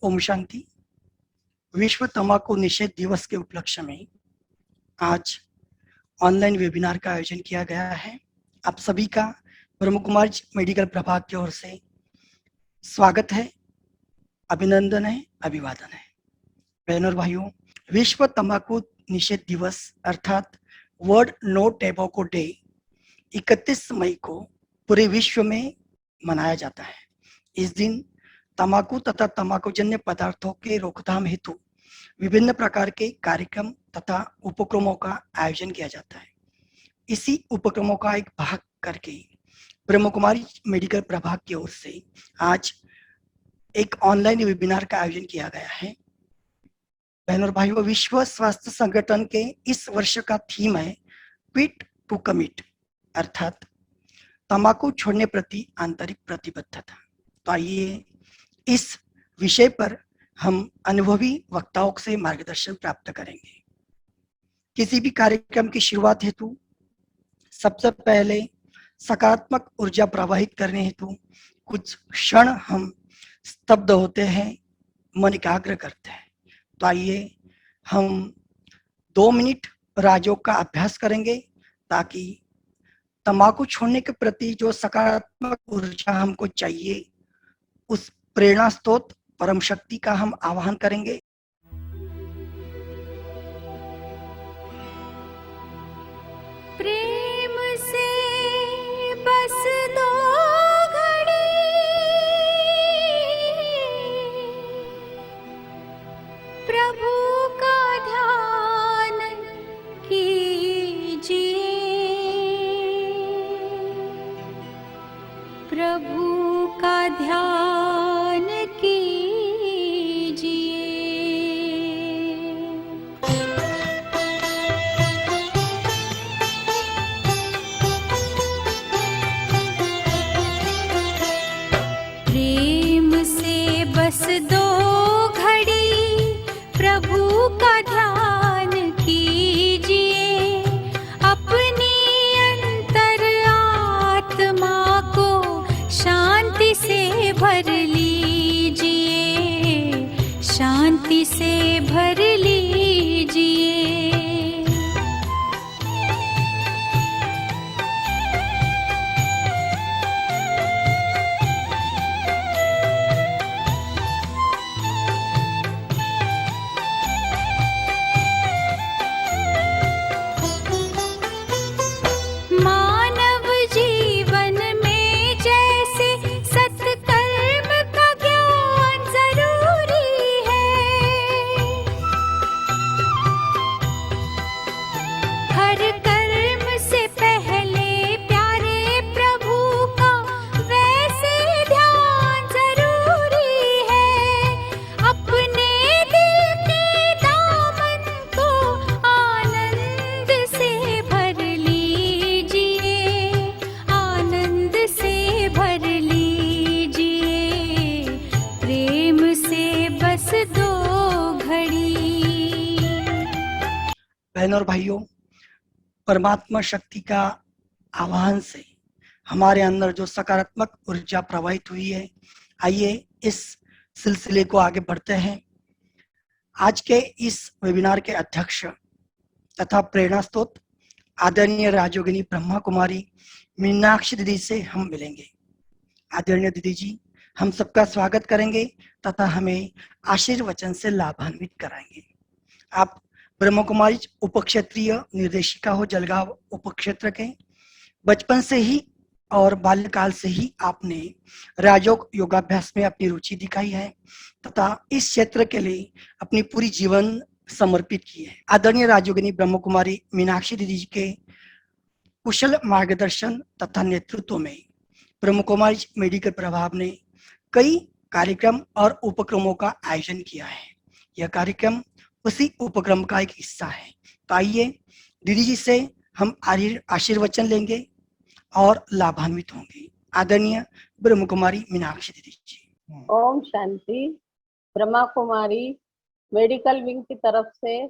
ओम शांति। विश्व तंबाकू निषेध दिवस के उपलक्ष्य में आज ऑनलाइन वेबिनार का आयोजन किया गया है। आप सभी का ब्रह्म कुमारी मेडिकल प्रभाग की ओर से स्वागत है, अभिनंदन है, अभिवादन है। बहनों और भाइयों, विश्व तंबाकू निषेध दिवस अर्थात वर्ल्ड नो टैबाको डे 31 मई को पूरे विश्व में मनाया जाता है। इस दिन तंबाकू तथा तंबाकूजन्य पदार्थों के रोकथाम हेतु विभिन्न प्रकार के कार्यक्रम तथा उपक्रमों का आयोजन किया जाता है। इसी उपक्रमों का एक भाग करके ब्रह्म कुमारी मेडिकल प्रभाग की ओर से आज एक ऑनलाइन वेबिनार का आयोजन किया गया है। बहनों और भाइयों, विश्व स्वास्थ्य संगठन के इस वर्ष का थीम है क्विट टू कमिट, अर्थात तंबाकू छोड़ने प्रति आंतरिक प्रतिबद्धता। तो आइए इस विषय पर हम अनुभवी वक्ताओं से मार्गदर्शन प्राप्त करेंगे। किसी भी कार्यक्रम की शुरुआत हेतु सबसे पहले सकारात्मक ऊर्जा प्रवाहित करने हेतु कुछ क्षण हम स्तब्ध होते हैं, मन एकाग्र करते हैं। तो आइए हम 2 मिनट राजयोग का अभ्यास करेंगे ताकि तंबाकू छोड़ने के प्रति जो सकारात्मक ऊर्जा हमको चाहिए, उस प्रेरणा स्रोत परम शक्ति का हम आवाहन करेंगे। प्रेम से बस दो घड़ी प्रभु का ध्यान कीजिए, प्रभु का ध्यान कीजिए। प्रेम से बस दो घड़ी प्रभु का ध्यान कीजिए, अपनी अंतर आत्मा को शांति से भर लीजिए, शांति से भर लीजिए। मानव जीवन में जैसे सत्कर्म का ज्ञान जरूरी है, हर कर्म से पहले प्यारे प्रभु का वैसे ध्यान जरूरी है। अपने दिल के दामन को आनंद से भर लीजिए, आनंद से भर लीजिए। प्रेम से बस दो घड़ी। बहनों और भाइयों, परमात्मा शक्ति का आवाहन से हमारे अंदर जो सकारात्मक ऊर्जा प्रवाहित हुई है, आइए इस सिलसिले को आगे बढ़ते हैं। आज के इस वेबिनार के अध्यक्ष तथा प्रेरणा स्रोत आदरणीय राजयोगिनी ब्रह्मा कुमारी मीनाक्षी दीदी से हम मिलेंगे। आदरणीय दीदी जी हम सबका स्वागत करेंगे तथा हमें आशीर्वचन से लाभान्वित कराएंगे। आप ब्रह्म कुमारी उपक्षेत्रीय निर्देशिका हो जलगांव उपक्षेत्र के। बचपन से ही और बाल्यकाल से ही आपने राजयोग योगाभ्यास में अपनी रुचि दिखाई है तथा इस क्षेत्र के लिए अपनी पूरी जीवन समर्पित की है। आदरणीय राजयोगिनी ब्रह्म कुमारी मीनाक्षी दीदी जी के कुशल मार्गदर्शन तथा नेतृत्व में ब्रह्म कुमारी मेडिकल प्रभाग ने कई कार्यक्रम और उपक्रमों का आयोजन किया है। यह कार्यक्रम उसी उपक्रम का एक हिस्सा है। तो आइए दीदी जी से हम आशीर्वचन लेंगे और लाभान्वित होंगे। आदरणीय ब्रह्म कुमारी मीनाक्षी दीदी जी। ओम शांति। ब्रह्मा कुमारी मेडिकल विंग की तरफ से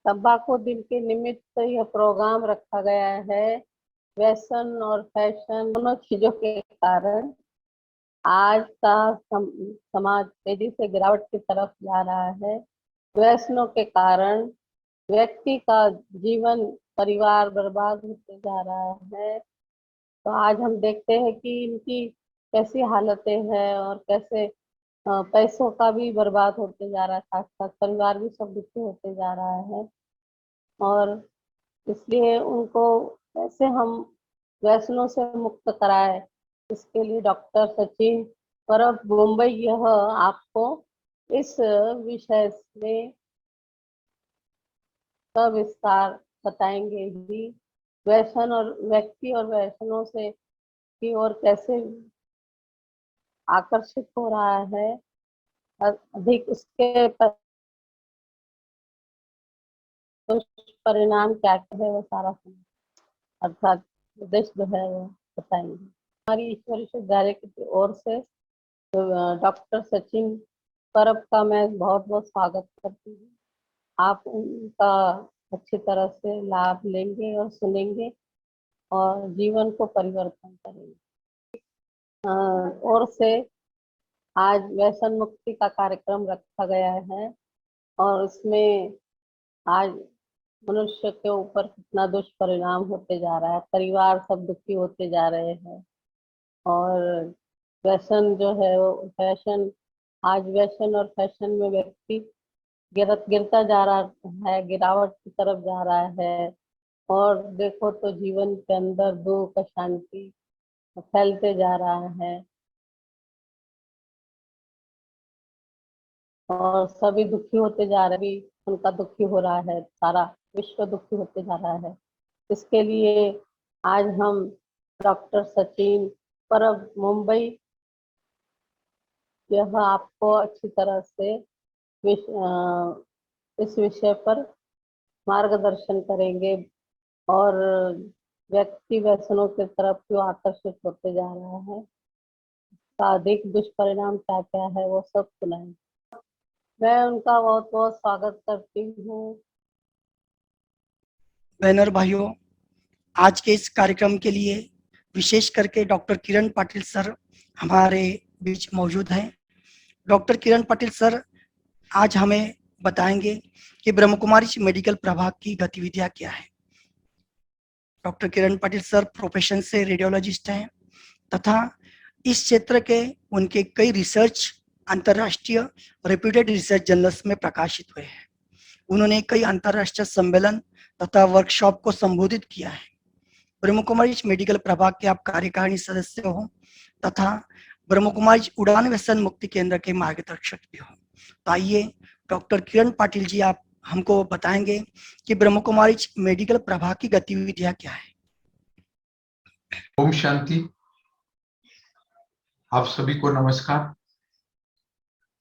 तंबाकू दिन के निमित्त यह प्रोग्राम रखा गया है। व्यसन और फैशन दोनों चीजों के कारण आज का समाज तेजी से गिरावट की तरफ जा रहा है। व्यसनों के कारण व्यक्ति का जीवन, परिवार बर्बाद होते जा रहा है। तो आज हम देखते हैं कि इनकी कैसी हालतें हैं और कैसे पैसों का भी बर्बाद होते जा रहा है, साथ साथ परिवार भी सब दुखी होते जा रहा है। और इसलिए उनको कैसे हम व्यसनों से मुक्त कराए, इसके लिए डॉक्टर सचिन परब मुंबई यह आपको इस विषय में सविस्तार बताएंगे ही। व्यसन और व्यक्ति और व्यसनों से की ओर कैसे आकर्षित हो रहा है, अधिक उसके दुष्परिणाम क्या है, वो सारा अर्थात उद्देश्य जो है वो बताएंगे। हमारी ईश्वर विश्वविद्यालय की ओर से डॉक्टर सचिन परब का मैं बहुत बहुत स्वागत करती हूँ। आप उनका अच्छी तरह से लाभ लेंगे और सुनेंगे और जीवन को परिवर्तन करेंगे। और से आज व्यसन मुक्ति का कार्यक्रम रखा गया है और इसमें आज मनुष्य के ऊपर कितना दुष्परिणाम होते जा रहा है, परिवार सब दुखी होते जा रहे हैं। और फैशन जो है वो फैशन, आज व्यसन और फैशन में व्यक्ति गिरता जा रहा है, गिरावट की तरफ जा रहा है। और देखो तो जीवन के अंदर दुख अशांति फैलते जा रहा है और सभी दुखी होते जा रहे हैं, उनका दुखी हो रहा है, सारा विश्व दुखी होते जा रहा है। इसके लिए आज हम डॉक्टर सचिन परब मुंबई यह आपको अच्छी तरह से इस विषय पर मार्गदर्शन करेंगे और व्यक्ति व्यसनों की तरफ क्यों आकर्षित होते जा रहा है, का अधिक दुष्परिणाम क्या क्या है, वो सब सुनाएंगे। मैं उनका बहुत बहुत स्वागत करती हूँ। बहनों और भाइयों, आज के इस कार्यक्रम के लिए विशेष करके डॉक्टर किरण पाटिल सर हमारे बीच मौजूद हैं। डॉक्टर किरण पाटिल सर आज हमें बताएंगे कि ब्रह्म कुमारी मेडिकल प्रभाग की गतिविधियां क्या है। डॉक्टर किरण पाटिल सर प्रोफेशन से रेडियोलॉजिस्ट हैं तथा इस क्षेत्र के उनके कई रिसर्च अंतर्राष्ट्रीय रेप्यूटेड रिसर्च जर्नल्स में प्रकाशित हुए हैं। उन्होंने कई अंतर्राष्ट्रीय सम्मेलन तथा वर्कशॉप को संबोधित किया है। ब्रह्म कुमारी मेडिकल प्रभाग के आप कार्यकारिणी सदस्य हो तथा ब्रह्म कुमारी उड़ान व्यसन मुक्ति केंद्र के मार्गदर्शक भी हो। तो आइए डॉक्टर किरण पाटिल जी, आप हमको बताएंगे कि ब्रह्म कुमारी मेडिकल प्रभाग की गतिविधियां क्या है। ओम शांति। आप सभी को नमस्कार।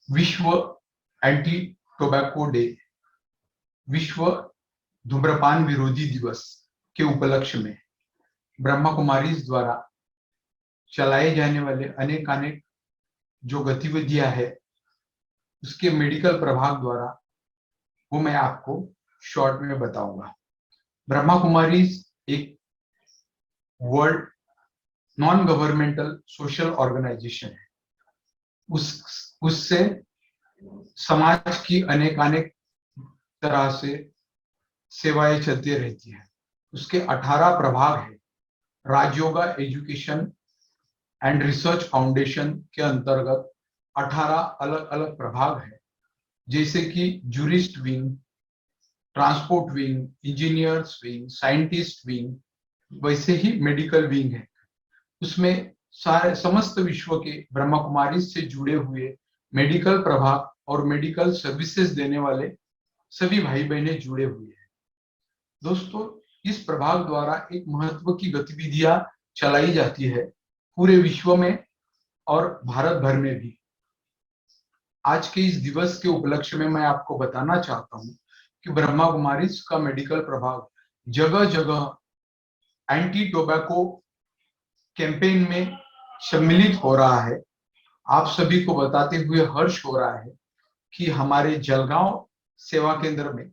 विश्व एंटी टोबैको डे, विश्व धूम्रपान विरोधी दिवस के उपलक्ष्य में ब्रह्मा कुमारीज द्वारा चलाए जाने वाले अनेक जो गतिविधियां है उसके मेडिकल प्रभाग द्वारा वो मैं आपको शॉर्ट में बताऊंगा। ब्रह्मा कुमारीज एक world non governmental social organisation है। उससे समाज की अनेक तरह से सेवाएं चलती रहती है। उसके 18 प्रभाग है। Rajyoga education and research foundation के अंतर्गत 18 अलग अलग प्रभाग है, जैसे कि jurist wing, transport wing, engineers wing, scientist wing, वैसे ही मेडिकल विंग है। उसमें सारे समस्त विश्व के ब्रह्मा कुमारी से जुड़े हुए मेडिकल प्रभाग और मेडिकल सर्विसेज देने वाले सभी भाई बहने जुड़े हुए हैं। दोस्तों, इस प्रभाग द्वारा एक महत्व की गतिविधियां चलाई जाती है पूरे विश्व में और भारत भर में भी। आज के इस दिवस के उपलक्ष्य में मैं आपको बताना चाहता हूं कि ब्रह्मा कुमारी का मेडिकल प्रभाग जगह जगह एंटी टोबैको कैंपेन में सम्मिलित हो रहा है। आप सभी को बताते हुए हर्ष हो रहा है कि हमारे जलगांव सेवा केंद्र में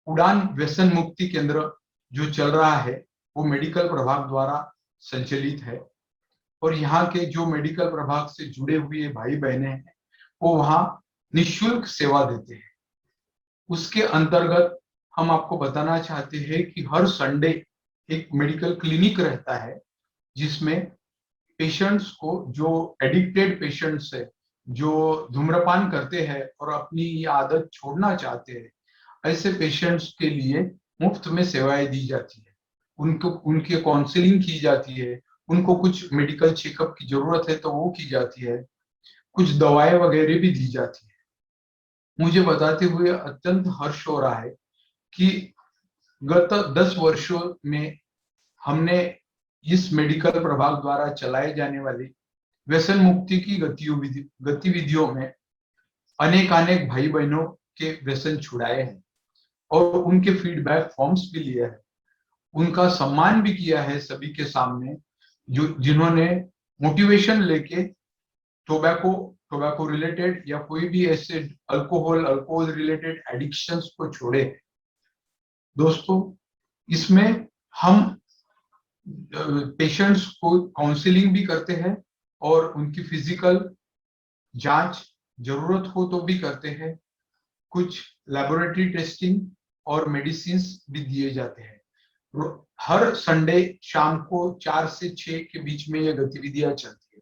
उड़ान व्यसन मुक्ति केंद्र जो चल रहा है वो मेडिकल प्रभाग द्वारा संचालित है और यहाँ के जो मेडिकल प्रभाग से जुड़े हुए भाई बहने हैं वो वहाँ निःशुल्क सेवा देते हैं। उसके अंतर्गत हम आपको बताना चाहते हैं कि हर संडे एक मेडिकल क्लिनिक रहता है जिसमें पेशेंट्स को, जो एडिक्टेड पेशेंट्स है, जो धूम्रपान करते हैं और अपनी ये आदत छोड़ना चाहते हैं, ऐसे पेशेंट्स के लिए मुफ्त में सेवाएं दी जाती है। उनको उनके काउंसलिंग की जाती है, उनको कुछ मेडिकल चेकअप की जरूरत है तो वो की जाती है, कुछ दवाएं वगैरह भी दी जाती है। मुझे बताते हुए अत्यंत हर्ष हो रहा है कि गत 10 वर्षों में हमने इस मेडिकल प्रभाग द्वारा चलाए जाने वाली व्यसन मुक्ति की गतिविधियों में अनेक भाई बहनों के व्यसन छुड़ाए हैं और उनके फीडबैक फॉर्म्स भी लिए हैं। उनका सम्मान भी किया है सभी के सामने, जो जिन्होंने मोटिवेशन लेके टोबैको रिलेटेड या कोई भी ऐसे अल्कोहल रिलेटेड एडिक्शंस को छोड़े। दोस्तों, इसमें हम पेशेंट्स को काउंसलिंग भी करते हैं और उनकी फिजिकल जांच जरूरत हो तो भी करते हैं। कुछ लेबोरेटरी टेस्टिंग और मेडिसिन भी दिए जाते हैं। हर संडे शाम को 4 से 6 के बीच में ये गतिविधियां चलती है।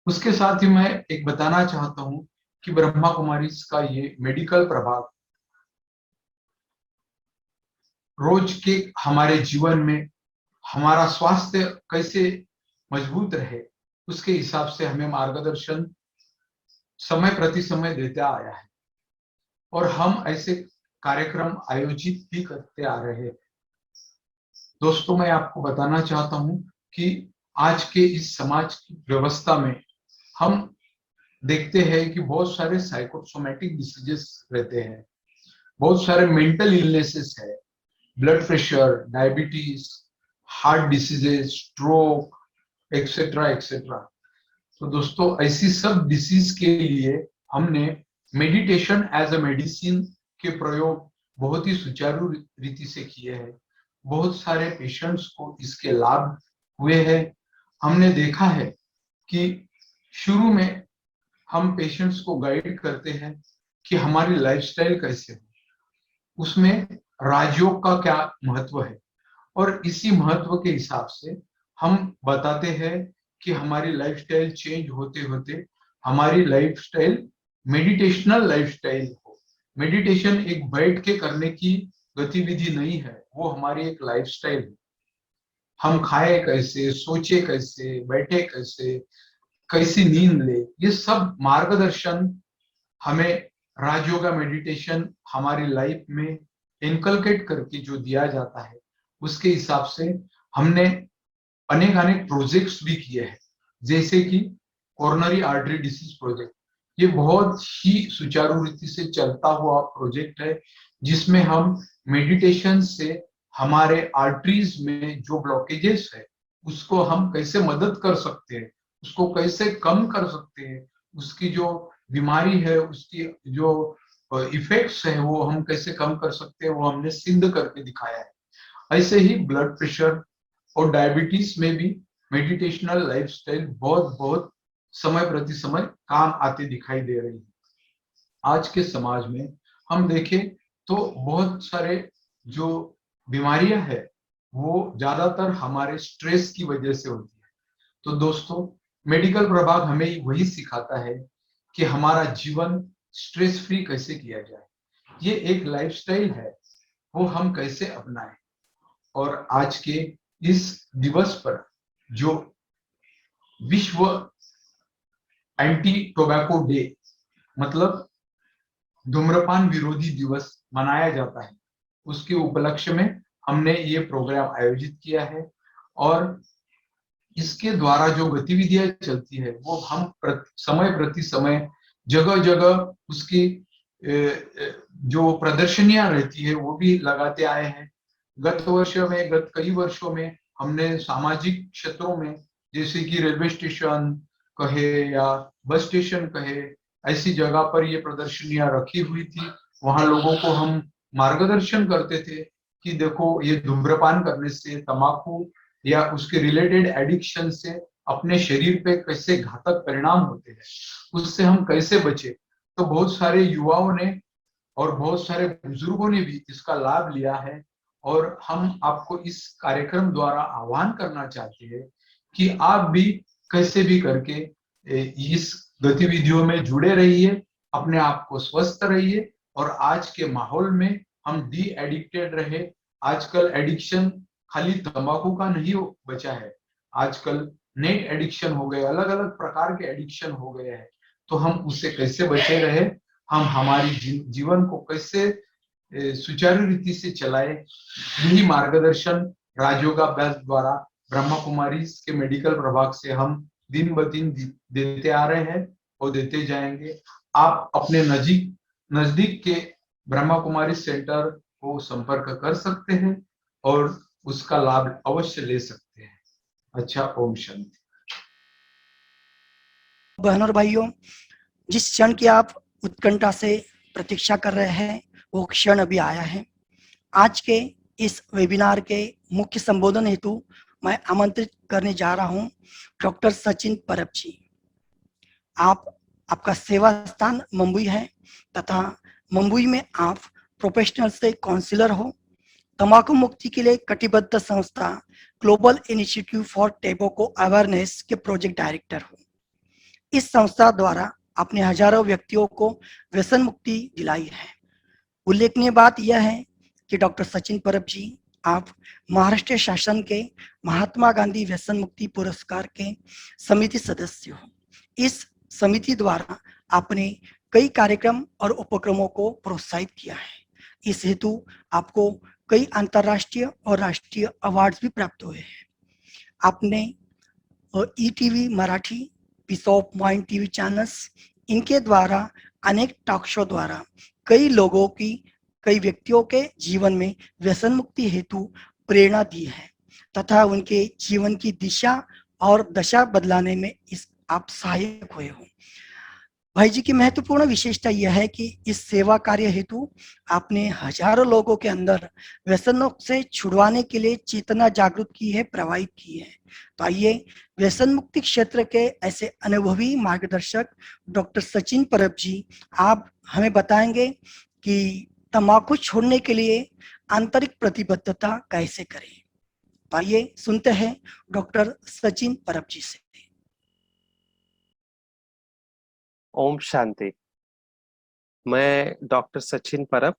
उसके साथ ही मैं एक बताना चाहता हूं कि ब्रह्मा कुमारीज का ये मेडिकल प्रभाग रोज के हमारे जीवन में हमारा स्वास्थ्य कैसे मजबूत रहे उसके हिसाब से हमें मार्गदर्शन समय प्रति समय देता आया है और हम ऐसे कार्यक्रम आयोजित भी करते आ रहे हैं। दोस्तों, मैं आपको बताना चाहता हूं कि आज के इस समाज की व्यवस्था में हम देखते हैं कि बहुत सारे साइकोसोमेटिक डिसीजेस रहते हैं, बहुत सारे मेंटल इलनेसेस है, blood pressure, diabetes, heart diseases, stroke, etcetera etcetera. तो दोस्तों, ऐसी सब डिसीज के लिए हमने मेडिटेशन एज अ मेडिसिन के प्रयोग बहुत ही सुचारू रीति से किए हैं। बहुत सारे पेशेंट्स को इसके लाभ हुए हैं। हमने देखा है कि शुरू में हम पेशेंट्स को गाइड करते हैं कि हमारी लाइफस्टाइल कैसे है, उसमें राजयोग का क्या महत्व है, और इसी महत्व के हिसाब से हम बताते हैं कि हमारी लाइफस्टाइल चेंज होते होते हमारी लाइफस्टाइल मेडिटेशनल लाइफस्टाइल हो। मेडिटेशन एक बैठ के करने की गतिविधि नहीं है, वो हमारी एक लाइफस्टाइल है। हम खाए कैसे, सोचे कैसे, बैठे कैसे, कैसी नींद ले, ये सब मार्गदर्शन हमें राजयोगा मेडिटेशन हमारी लाइफ में इनकलकेट करके जो दिया जाता है उसके हिसाब से हमने अनेक प्रोजेक्ट्स भी किए हैं, जैसे कि कोरोनरी आर्टरी डिसीज प्रोजेक्ट। ये बहुत ही सुचारू रीति से चलता हुआ प्रोजेक्ट है जिसमें हम मेडिटेशन से हमारे आर्टरीज में जो ब्लॉकेजेस है उसको हम कैसे मदद कर सकते हैं, उसको कैसे कम कर सकते हैं, उसकी जो बीमारी है उसकी जो इफेक्ट्स है वो हम कैसे कम कर सकते हैं, वो हमने सिद्ध करके दिखाया है। ऐसे ही ब्लड प्रेशर और डायबिटीज में भी मेडिटेशनल लाइफस्टाइल बहुत समय प्रति समय काम आते दिखाई दे रही है। आज के समाज में हम देखें तो बहुत सारे जो बीमारियां है वो ज्यादातर हमारे स्ट्रेस की वजह से होती है। तो दोस्तों, मेडिकल प्रभाग हमें वही सिखाता है कि हमारा जीवन स्ट्रेस फ्री कैसे किया जाए। ये एक लाइफस्टाइल है, वो हम कैसे अपनाएं। और आज के इस दिवस पर जो विश्व एंटी टोबैको डे मतलब धूम्रपान विरोधी दिवस मनाया जाता है, उसके उपलक्ष्य में हमने ये प्रोग्राम आयोजित किया है और इसके द्वारा जो गतिविधियां चलती है वो हम समय प्रति समय जगह जगह उसकी जो प्रदर्शनियां रहती है वो भी लगाते आए हैं। गत कई वर्षों में हमने सामाजिक क्षेत्रों में, जैसे कि रेलवे स्टेशन कहे या बस स्टेशन कहे, ऐसी जगह पर ये प्रदर्शनियां रखी हुई थी। वहां लोगों को हम मार्गदर्शन करते थे कि देखो, ये धूम्रपान करने से, तंबाकू या उसके रिलेटेड एडिक्शन से अपने शरीर पे कैसे घातक परिणाम होते हैं, उससे हम कैसे बचे। तो बहुत सारे युवाओं ने और बहुत सारे बुजुर्गों ने भी इसका लाभ लिया है, और हम आपको इस कार्यक्रम द्वारा आह्वान करना चाहते हैं कि आप भी कैसे भी करके इस गतिविधियों में जुड़े रहिए, अपने आप को स्वस्थ रहिए, और आज के माहौल में हम डी एडिक्टेड रहे। आजकल एडिक्शन खाली तंबाकू का नहीं बचा है, आजकल नए एडिक्शन हो गए, अलग अलग प्रकार के एडिक्शन हो गए हैं। तो हम उससे कैसे बचे रहे, हम हमारी जीवन को कैसे सुचारू रीति से चलाए, यही मार्गदर्शन राजयोगा बैच द्वारा ब्रह्मा कुमारी के मेडिकल प्रभाग से हम दिन ब दिन देते आ रहे हैं और देते जाएंगे। आप अपने नजदीक के ब्रह्मा कुमारी सेंटर को संपर्क कर सकते हैं और उसका लाभ अवश्य ले सकते हैं। अच्छा, ओम शांति। बहनों और भाइयों, जिस क्षण की आप उत्कंठा से प्रतीक्षा कर रहे हैं वो क्षण अभी आया है। आज के इस वेबिनार के मुख्य संबोधन हेतु मैं आमंत्रित करने जा रहा हूं डॉक्टर सचिन परब जी। आपका सेवा स्थान मुंबई है तथा मुंबई में आप प्रोफेशनल से काउंसलर हो। तंबाकू मुक्ति के लिए कटिबद्ध संस्था global initiative for tobacco awareness के प्रोजेक्ट डायरेक्टर हो। इस संस्था द्वारा आपने हजारों व्यक्तियों को व्यसन मुक्ति दिलाई है। उल्लेखनीय बात यह है कि डॉक्टर सचिन परब जी आप महाराष्ट्र शासन के महात्मा गांधी व्यसन मुक्ति पुरस्कार के समिति सदस्य हो। इस समिति द्वारा आपने कई कार्यक्रम और उपक्रमों को प्रोत्साहित किया है। इस हेतु आपको कई अंतर्राष्ट्रीय और राष्ट्रीय अवार्ड्स भी प्राप्त हुए हैं। आपने ETV Marathi, peace of mind TV channels, इनके द्वारा अनेक टॉक शो द्वारा कई व्यक्तियों के जीवन में व्यसन मुक्ति हेतु प्रेरणा दी है तथा उनके जीवन की दिशा और दशा बदलाने में आप सहायक हुए हो। भाई जी की महत्वपूर्ण विशेषता यह है कि इस सेवा कार्य हेतु आपने हजारों लोगों के अंदर व्यसनों से छुड़वाने के लिए चेतना जागृत की है, प्रवाहित की है। तो आइए व्यसन मुक्ति क्षेत्र के ऐसे अनुभवी मार्गदर्शक डॉक्टर सचिन परब जी आप हमें बताएंगे कि तंबाकू छोड़ने के लिए आंतरिक प्रतिबद्धता कैसे करें। तो आइए सुनते हैं डॉक्टर सचिन परब जी से। ओम शांति। मैं डॉक्टर सचिन परब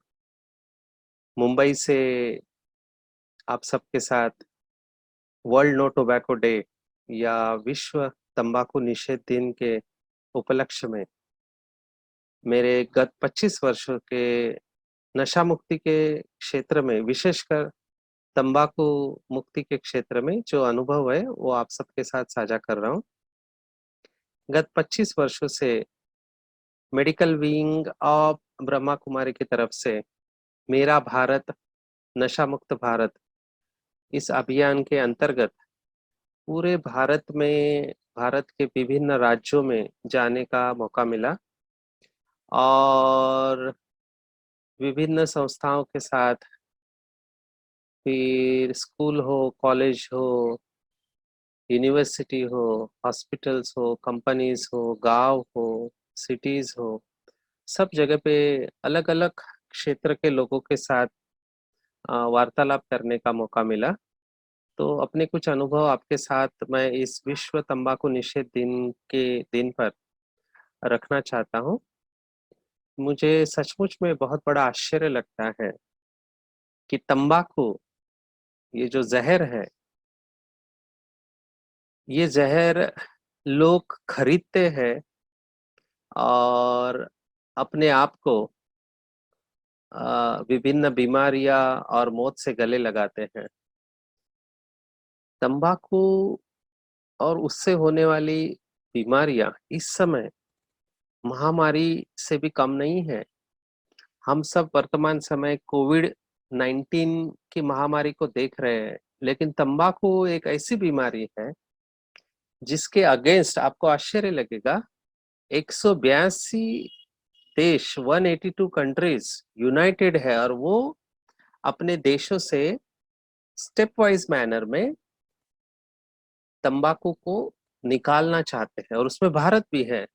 मुंबई से आप सबके साथ वर्ल्ड नो टोबैको डे या विश्व तंबाकू निषेध दिन के उपलक्ष्य में मेरे गत 25 वर्षों के नशा मुक्ति के क्षेत्र में, विशेषकर तंबाकू मुक्ति के क्षेत्र में जो अनुभव है वो आप सबके साथ साझा कर रहा हूँ। गत 25 वर्षों से medical wing of Brahma Kumari की तरफ से मेरा भारत नशा मुक्त भारत, इस अभियान के अंतर्गत पूरे भारत में, भारत के विभिन्न राज्यों में जाने का मौका मिला और विभिन्न संस्थाओं के साथ, फिर स्कूल हो, कॉलेज हो, यूनिवर्सिटी हो, हॉस्पिटल्स हो, कंपनीज हो, गांव हो, सिटीज हो, सब जगह पे अलग अलग क्षेत्र के लोगों के साथ वार्तालाप करने का मौका मिला। तो अपने कुछ अनुभव आपके साथ मैं इस विश्व तंबाकू निषेध दिन के दिन पर रखना चाहता हूँ। मुझे सचमुच में बहुत बड़ा आश्चर्य लगता है कि तंबाकू, ये जो जहर है, ये जहर लोग खरीदते हैं और अपने आप को विभिन्न बीमारियां और मौत से गले लगाते हैं। तंबाकू और उससे होने वाली बीमारियां इस समय महामारी से भी कम नहीं है। हम सब वर्तमान समय कोविड-19 की महामारी को देख रहे हैं, लेकिन तंबाकू एक ऐसी बीमारी है जिसके अगेंस्ट आपको आश्चर्य लगेगा 182 देश, 182 कंट्रीज यूनाइटेड है और वो अपने देशों से स्टेप वाइज मैनर में तंबाकू को निकालना चाहते हैं और उसमें भारत भी है।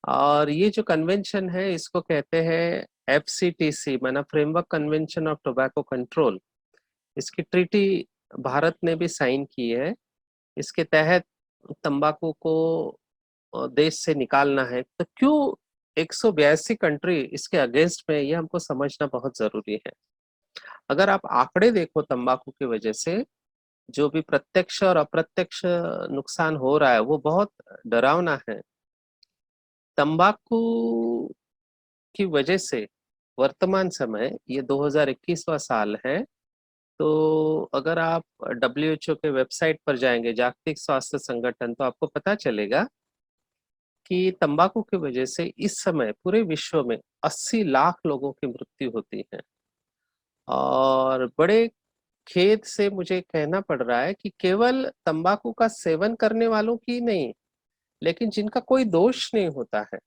और ये जो कन्वेंशन है इसको कहते हैं FCTC, माना framework convention of tobacco control. इसकी ट्रीटी भारत ने भी साइन की है। इसके तहत तंबाकू को देश से निकालना है। तो क्यों 182 कंट्री इसके अगेंस्ट में, ये हमको समझना बहुत जरूरी है। अगर आप आंकड़े देखो तंबाकू की वजह से जो भी प्रत्यक्ष और अप्रत्यक्ष नुकसान हो रहा है वो बहुत डरावना है। तंबाकू की वजह से वर्तमान समय, ये 2021वां साल है, तो अगर आप WHO के वेबसाइट पर जाएंगे, जागतिक स्वास्थ्य संगठन, तो आपको पता चलेगा कि तंबाकू की वजह से इस समय पूरे विश्व में 80 लाख लोगों की मृत्यु होती है। और बड़े खेद से मुझे कहना पड़ रहा है कि केवल तंबाकू का सेवन करने वालों की नहीं, लेकिन जिनका कोई दोष नहीं होता है,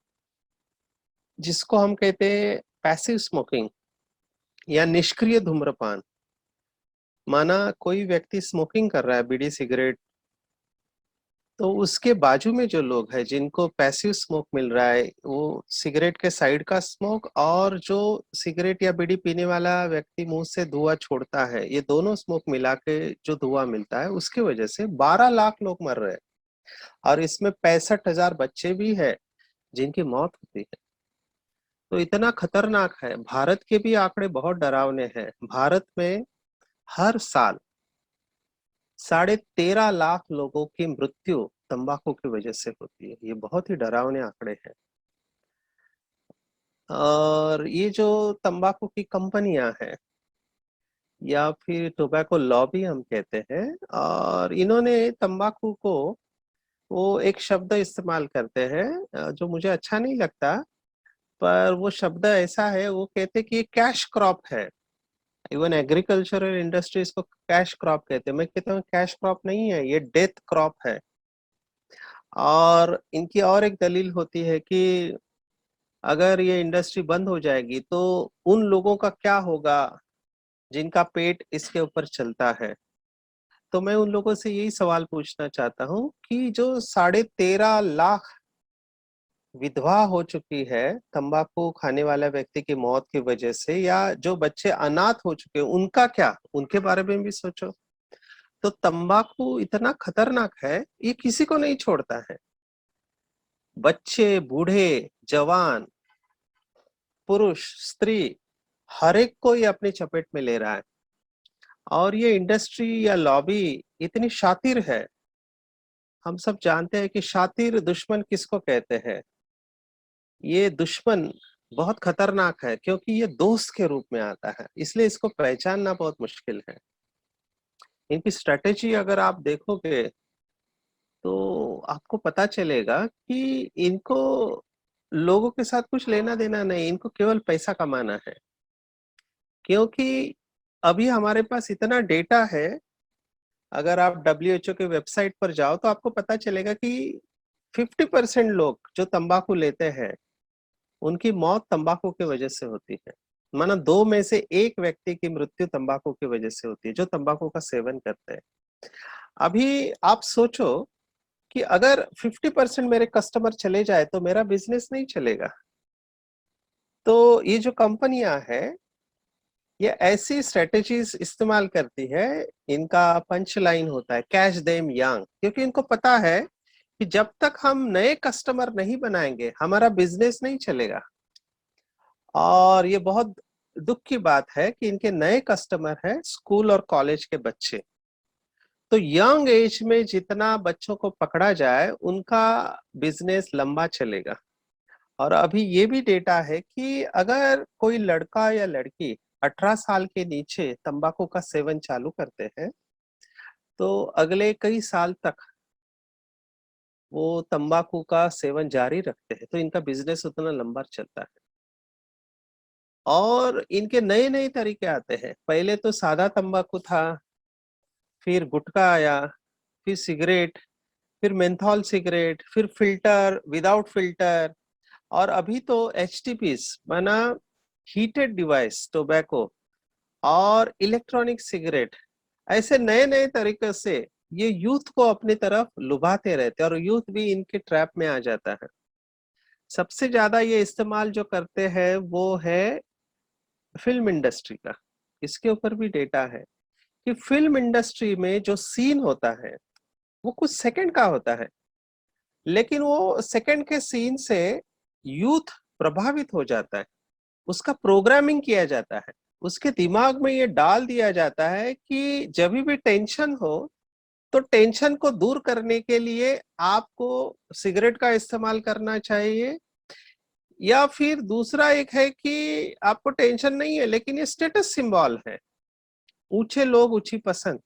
जिसको हम कहते हैं पैसिव स्मोकिंग या निष्क्रिय धूम्रपान। माना कोई व्यक्ति स्मोकिंग कर रहा है बीड़ी सिगरेट, तो उसके बाजू में जो लोग हैं जिनको पैसिव स्मोक मिल रहा है, वो सिगरेट के साइड का स्मोक और जो सिगरेट या बीड़ी पीने वाला व्यक्ति मुंह से धुआं छोड़ता है, ये दोनों स्मोक मिला के जो धुआं मिलता है, उसकी वजह से 12 लाख लोग मर रहे हैं। और इसमें 65,000 बच्चे भी है जिनकी मौत होती है। तो इतना खतरनाक है। भारत के भी आंकड़े बहुत डरावने हैं। भारत में हर साल 13.5 लाख लोगों की मृत्यु तंबाकू की वजह से होती है। ये बहुत ही डरावने आंकड़े हैं। और ये जो तंबाकू की कंपनियां हैं या फिर टोबैको लॉबी हम कहते हैं, और इन्होंने तंबाकू को, वो एक शब्द इस्तेमाल करते हैं जो मुझे अच्छा नहीं लगता, पर वो शब्द ऐसा है, वो कहते हैं कि ये कैश क्रॉप है। इवन एग्रीकल्चरल इंडस्ट्री इसको कैश क्रॉप कहते हैं। मैं कहता हूँ कैश क्रॉप नहीं है, ये डेथ क्रॉप है। और इनकी और एक दलील होती है कि अगर ये इंडस्ट्री बंद हो जाएगी तो उन लोगों का क्या होगा जिनका पेट इसके ऊपर चलता है। तो मैं उन लोगों से यही सवाल पूछना चाहता हूँ कि जो 13.5 लाख विधवा हो चुकी है तंबाकू खाने वाला व्यक्ति की मौत की वजह से, या जो बच्चे अनाथ हो चुके हैं, उनका क्या, उनके बारे में भी सोचो। तो तंबाकू इतना खतरनाक है, ये किसी को नहीं छोड़ता है। बच्चे, बूढ़े, जवान, पुरुष, स्त्री, हर एक को ये अपनी चपेट में ले रहा है। और ये इंडस्ट्री या लॉबी इतनी शातिर है। हम सब जानते हैं कि शातिर दुश्मन किसको कहते हैं। ये दुश्मन बहुत खतरनाक है क्योंकि ये दोस्त के रूप में आता है, इसलिए इसको पहचानना बहुत मुश्किल है। इनकी स्ट्रेटेजी अगर आप देखोगे तो आपको पता चलेगा कि इनको लोगों के साथ कुछ लेना देना नहीं, इनको केवल पैसा कमाना है। क्योंकि अभी हमारे पास इतना डेटा है, अगर आप WHO के वेबसाइट पर जाओ तो आपको पता चलेगा कि 50% लोग जो तंबाकू लेते हैं उनकी मौत तंबाकू की वजह से होती है। माना 2 में से 1 व्यक्ति की मृत्यु तंबाकू की वजह से होती है जो तंबाकू का सेवन करते हैं। अभी आप सोचो कि अगर 50% मेरे कस्टमर चले जाए तो मेरा बिजनेस नहीं चलेगा। तो ये जो कंपनियां हैं ये ऐसी स्ट्रेटेजीज इस्तेमाल करती है, इनका पंच लाइन होता है कैच देम यंग, क्योंकि इनको पता है कि जब तक हम नए कस्टमर नहीं बनाएंगे हमारा बिजनेस नहीं चलेगा। और ये बहुत दुख की बात है कि इनके नए कस्टमर हैं स्कूल और कॉलेज के बच्चे। तो यंग एज में जितना बच्चों को पकड़ा जाए उनका बिजनेस लंबा चलेगा। और अभी ये भी डेटा है कि अगर कोई लड़का या लड़की 18 साल के नीचे तंबाकू का सेवन चालू करते हैं तो अगले कई साल तक वो तंबाकू का सेवन जारी रखते हैं, तो इनका बिजनेस उतना लंबा चलता है। और इनके नए नए तरीके आते हैं। पहले तो सादा तंबाकू था, फिर गुटखा आया, फिर सिगरेट, फिर मेंथॉल सिगरेट, फिर फिल्टर, विदाउट फिल्टर, और अभी तो HTPs माना हीटेड डिवाइस टोबैको और इलेक्ट्रॉनिक सिगरेट, ऐसे नए नए तरीके से ये यूथ को अपनी तरफ लुभाते रहते हैं और यूथ भी इनके ट्रैप में आ जाता है। सबसे ज्यादा ये इस्तेमाल जो करते हैं वो है फिल्म इंडस्ट्री का। इसके ऊपर भी डेटा है कि फिल्म इंडस्ट्री में जो सीन होता है वो कुछ सेकंड का होता है, लेकिन वो सेकंड के सीन से यूथ प्रभावित हो जाता है, उसका प्रोग्रामिंग किया जाता है, उसके दिमाग में ये डाल दिया जाता है कि जब भी टेंशन हो तो टेंशन को दूर करने के लिए आपको सिगरेट का इस्तेमाल करना चाहिए, या फिर दूसरा एक है कि आपको टेंशन नहीं है लेकिन ये स्टेटस सिंबल है, ऊंचे लोग ऊंची पसंद।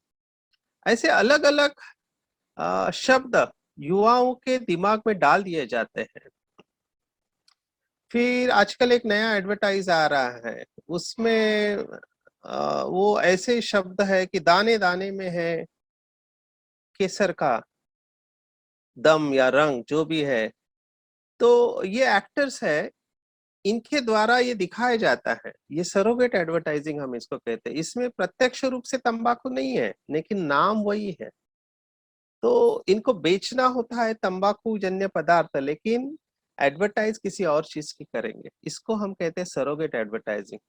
ऐसे अलग अलग शब्द युवाओं के दिमाग में डाल दिए जाते हैं। फिर आजकल एक नया एडवर्टाइज आ रहा है, उसमें वो ऐसे शब्द है कि दाने दाने में है केसर का दम या रंग जो भी है। तो ये एक्टर्स है, इनके द्वारा ये दिखाया जाता है, ये सरोगेट एडवर्टाइजिंग हम इसको कहते हैं। इसमें प्रत्यक्ष रूप से तंबाकू नहीं है लेकिन नाम वही है। तो इनको बेचना होता है तंबाकू जन्य पदार्थ, लेकिन एडवर्टाइज किसी और चीज की करेंगे, इसको हम कहते हैं सरोगेट एडवर्टाइजिंग।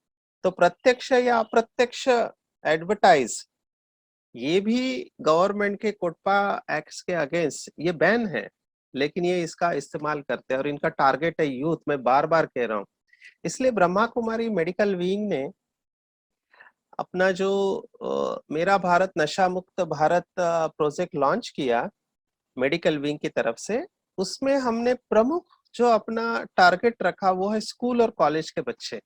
तो प्रत्यक्ष या अप्रत्यक्ष एडवर्टाइज ये भी गवर्नमेंट के कोटपा एक्ट के अगेंस्ट ये बैन है, लेकिन ये इसका इस्तेमाल करते हैं और इनका टारगेट है यूथ। मैं बार बार कह रहा हूँ, इसलिए ब्रह्मा कुमारी मेडिकल विंग ने अपना जो मेरा भारत नशा मुक्त भारत प्रोजेक्ट लॉन्च किया मेडिकल विंग की तरफ से। उसमें हमने प्रमुख जो अपना टारगेट रखा वो है स्कूल और कॉलेज के बच्चे,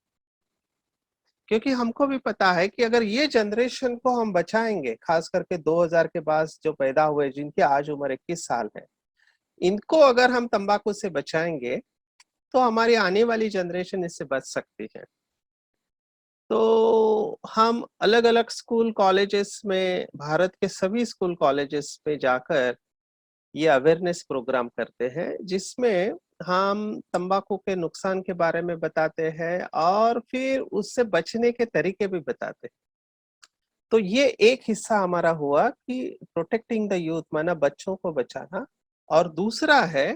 क्योंकि हमको भी पता है कि अगर ये जनरेशन को हम बचाएंगे, खास करके 2000 के बाद जो पैदा हुए जिनकी आज उम्र 21 साल है, इनको अगर हम तंबाकू से बचाएंगे तो हमारी आने वाली जनरेशन इससे बच सकती है। तो हम अलग अलग स्कूल कॉलेजेस में, भारत के सभी स्कूल कॉलेजेस में जाकर ये अवेयरनेस प्रोग्राम करते हैं, जिसमें हम तंबाकू के नुकसान के बारे में बताते हैं और फिर उससे बचने के तरीके भी बताते हैं। तो ये एक हिस्सा हमारा हुआ कि प्रोटेक्टिंग द यूथ, माना बच्चों को बचाना। और दूसरा है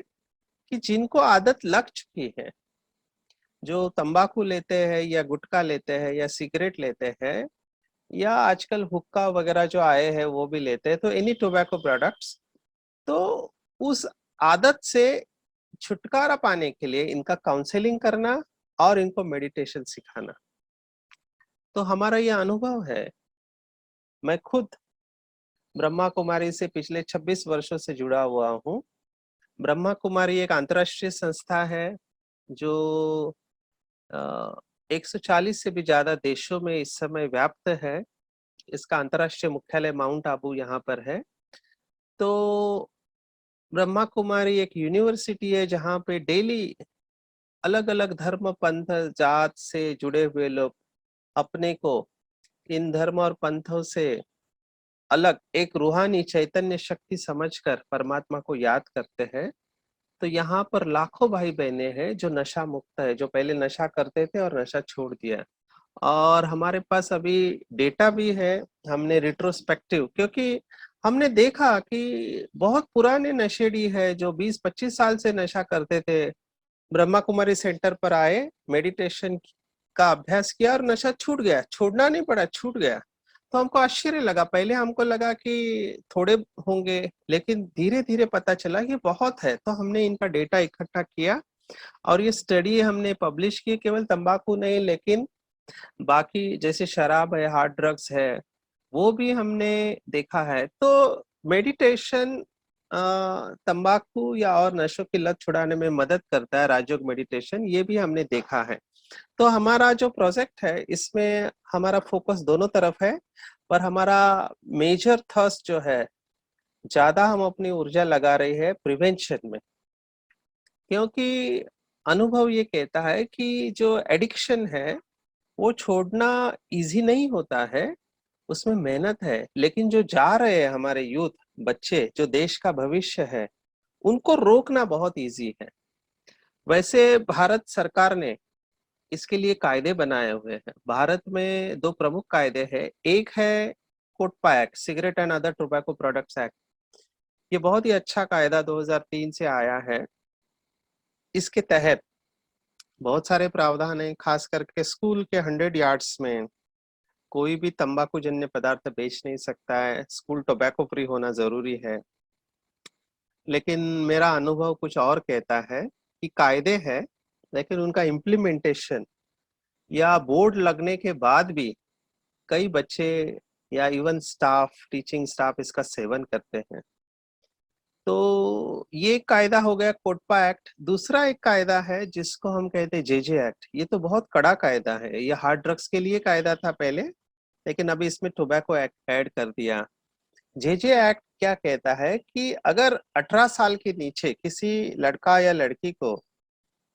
कि जिनको आदत लग चुकी है, जो तंबाकू लेते हैं या गुटखा लेते हैं या सिगरेट लेते हैं या आजकल हुक्का वगैरह जो आए हैं वो भी लेते हैं, तो एनी टोबैको प्रोडक्ट्स, तो उस आदत से छुटकारा पाने के लिए इनका काउंसलिंग करना और इनको मेडिटेशन सिखाना। तो हमारा ये अनुभव है। मैं खुद ब्रह्मा कुमारी से पिछले 26 वर्षों से जुड़ा हुआ हूँ। ब्रह्मा कुमारी एक अंतर्राष्ट्रीय संस्था है जो 140 से भी ज्यादा देशों में इस समय व्याप्त है। इसका अंतर्राष्ट्रीय मुख्यालय माउंट आबू यहाँ पर है। तो ब्रह्मा कुमारी एक यूनिवर्सिटी है जहाँ पे डेली अलग अलग धर्म पंथ जात से जुड़े हुए लोग अपने को इन धर्म और पंथों से अलग एक रूहानी चैतन्य शक्ति समझकर परमात्मा को याद करते हैं। तो यहाँ पर लाखों भाई बहनें हैं जो नशा मुक्त है, जो पहले नशा करते थे और नशा छोड़ दिया। और हमारे पास अभी डेटा भी है, हमने रिट्रोस्पेक्टिव, क्योंकि हमने देखा कि बहुत पुराने नशेड़ी है जो 20-25 साल से नशा करते थे, ब्रह्मा कुमारी सेंटर पर आए, मेडिटेशन का अभ्यास किया और नशा छूट गया। छोड़ना नहीं पड़ा, छूट गया। तो हमको आश्चर्य लगा। पहले हमको लगा कि थोड़े होंगे, लेकिन धीरे धीरे पता चला कि बहुत है। तो हमने इनका डेटा इकट्ठा किया और ये स्टडी हमने पब्लिश की। केवल तंबाकू नहीं, लेकिन बाकी जैसे शराब है, हार्ड ड्रग्स है, वो भी हमने देखा है। तो मेडिटेशन तंबाकू या और नशों की लत छुड़ाने में मदद करता है, राजयोग मेडिटेशन, ये भी हमने देखा है। तो हमारा जो प्रोजेक्ट है इसमें हमारा फोकस दोनों तरफ है, पर हमारा मेजर थर्स्ट जो है, ज्यादा हम अपनी ऊर्जा लगा रही है प्रिवेंशन में, क्योंकि अनुभव ये कहता है कि जो एडिक्शन है वो छोड़ना इजी नहीं होता है, उसमें मेहनत है। लेकिन जो जा रहे हैं हमारे यूथ, बच्चे जो देश का भविष्य है, उनको रोकना बहुत इजी है। वैसे भारत सरकार ने इसके लिए कायदे बनाए हुए हैं। भारत में 2 प्रमुख कायदे हैं। एक है COTPA act, cigarette and other tobacco products act, ये बहुत ही अच्छा कायदा 2003 से आया है। इसके तहत बहुत सारे प्रावधान हैं, खास करके स्कूल के 100 यार्ड्स में कोई भी तंबाकू जन्य पदार्थ बेच नहीं सकता है। स्कूल टोबैको फ्री होना जरूरी है। लेकिन मेरा अनुभव कुछ और कहता है कि कायदे हैं, लेकिन उनका इम्प्लीमेंटेशन या बोर्ड लगने के बाद भी कई बच्चे या इवन स्टाफ, टीचिंग स्टाफ इसका सेवन करते हैं। तो ये कायदा हो गया कोटपा एक्ट। दूसरा एक कायदा है जिसको हम कहते हैं जेजे एक्ट। ये तो बहुत कड़ा कायदा है। ये हार्ड ड्रग्स के लिए कायदा था पहले, लेकिन अभी इसमें टोबैको एक्ट ऐड कर दिया। जेजे एक्ट क्या कहता है कि अगर 18 साल के नीचे किसी लड़का या लड़की को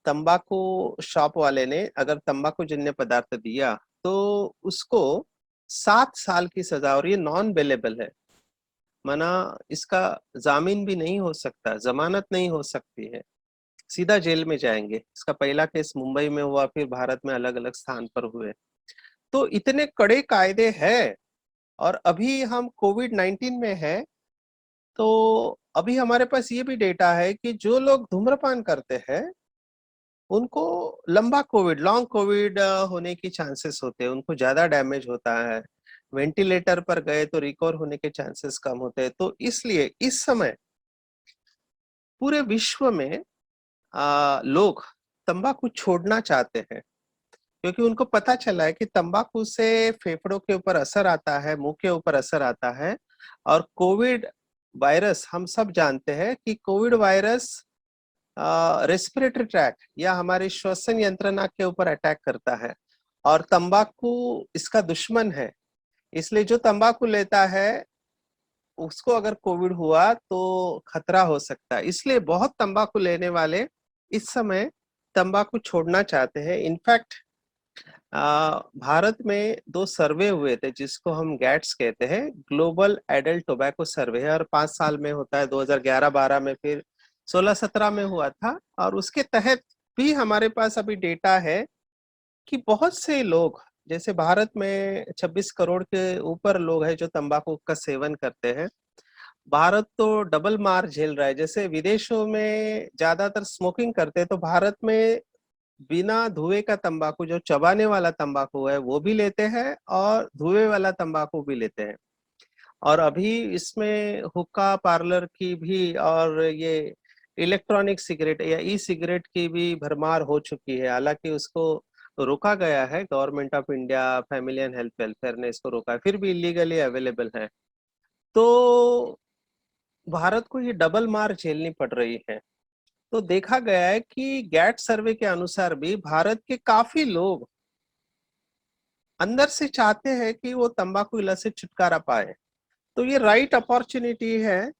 तंबाकू शॉप वाले ने अगर तंबाकू जन्य पदार्थ दिया तो उसको 7 साल की सजा, और ये नॉन बेलेबल है, माना इसका जामीन भी नहीं हो सकता, जमानत नहीं हो सकती है, सीधा जेल में जाएंगे। इसका पहला केस मुंबई में हुआ, फिर भारत में अलग अलग स्थान पर हुए। तो इतने कड़े कायदे हैं। और अभी हम कोविड-19 में है, तो अभी हमारे पास ये भी डेटा है कि जो लोग धूम्रपान करते हैं उनको लंबा कोविड, लॉन्ग कोविड होने की चांसेस होते हैं, उनको ज्यादा डैमेज होता है। वेंटिलेटर पर गए तो रिकवर होने के चांसेस कम होते हैं। तो इसलिए इस समय पूरे विश्व में लोग तंबाकू छोड़ना चाहते हैं, क्योंकि उनको पता चला है कि तंबाकू से फेफड़ों के ऊपर असर आता है, मुंह के ऊपर असर आता है। और कोविड वायरस, हम सब जानते हैं कि कोविड वायरस रेस्पिरेटरी ट्रैक्ट या हमारे श्वसन यंत्रणा के ऊपर अटैक करता है, और तंबाकू इसका दुश्मन है। इसलिए जो तंबाकू लेता है उसको अगर कोविड हुआ तो खतरा हो सकता है। इसलिए बहुत तंबाकू लेने वाले इस समय तंबाकू छोड़ना चाहते हैं। इनफैक्ट भारत में 2 सर्वे हुए थे जिसको हम गैट्स कहते हैं, ग्लोबल एडल्ट टोबैको सर्वे है, और 5 साल में होता है। 2011-12 में, फिर 16-17 में हुआ था। और उसके तहत भी हमारे पास अभी डेटा है कि बहुत से लोग, जैसे भारत में 26 करोड़ के ऊपर लोग हैं जो तंबाकू का सेवन करते हैं। भारत तो डबल मार झेल रहा है। जैसे विदेशों में ज्यादातर स्मोकिंग करते हैं, तो भारत में बिना धुएं का तंबाकू, जो चबाने वाला तंबाकू है, वो भी लेते हैं और धुएं वाला तंबाकू भी लेते हैं। और अभी इसमें हुक्का पार्लर की भी और ये इलेक्ट्रॉनिक सिगरेट या ई सिगरेट की भी भरमार हो चुकी है। हालांकि उसको रोका गया है, government of India, family and health welfare ने इसको रोका है, फिर भी इलीगली अवेलेबल है। तो भारत को ये डबल मार झेलनी पड़ रही है। तो देखा गया है कि गैट सर्वे के अनुसार भी भारत के काफी लोग अंदर से चाहते हैं कि वो तंबाकू की लत से छुटकारा पाए। तो ये राइट अपॉर्चुनिटी है।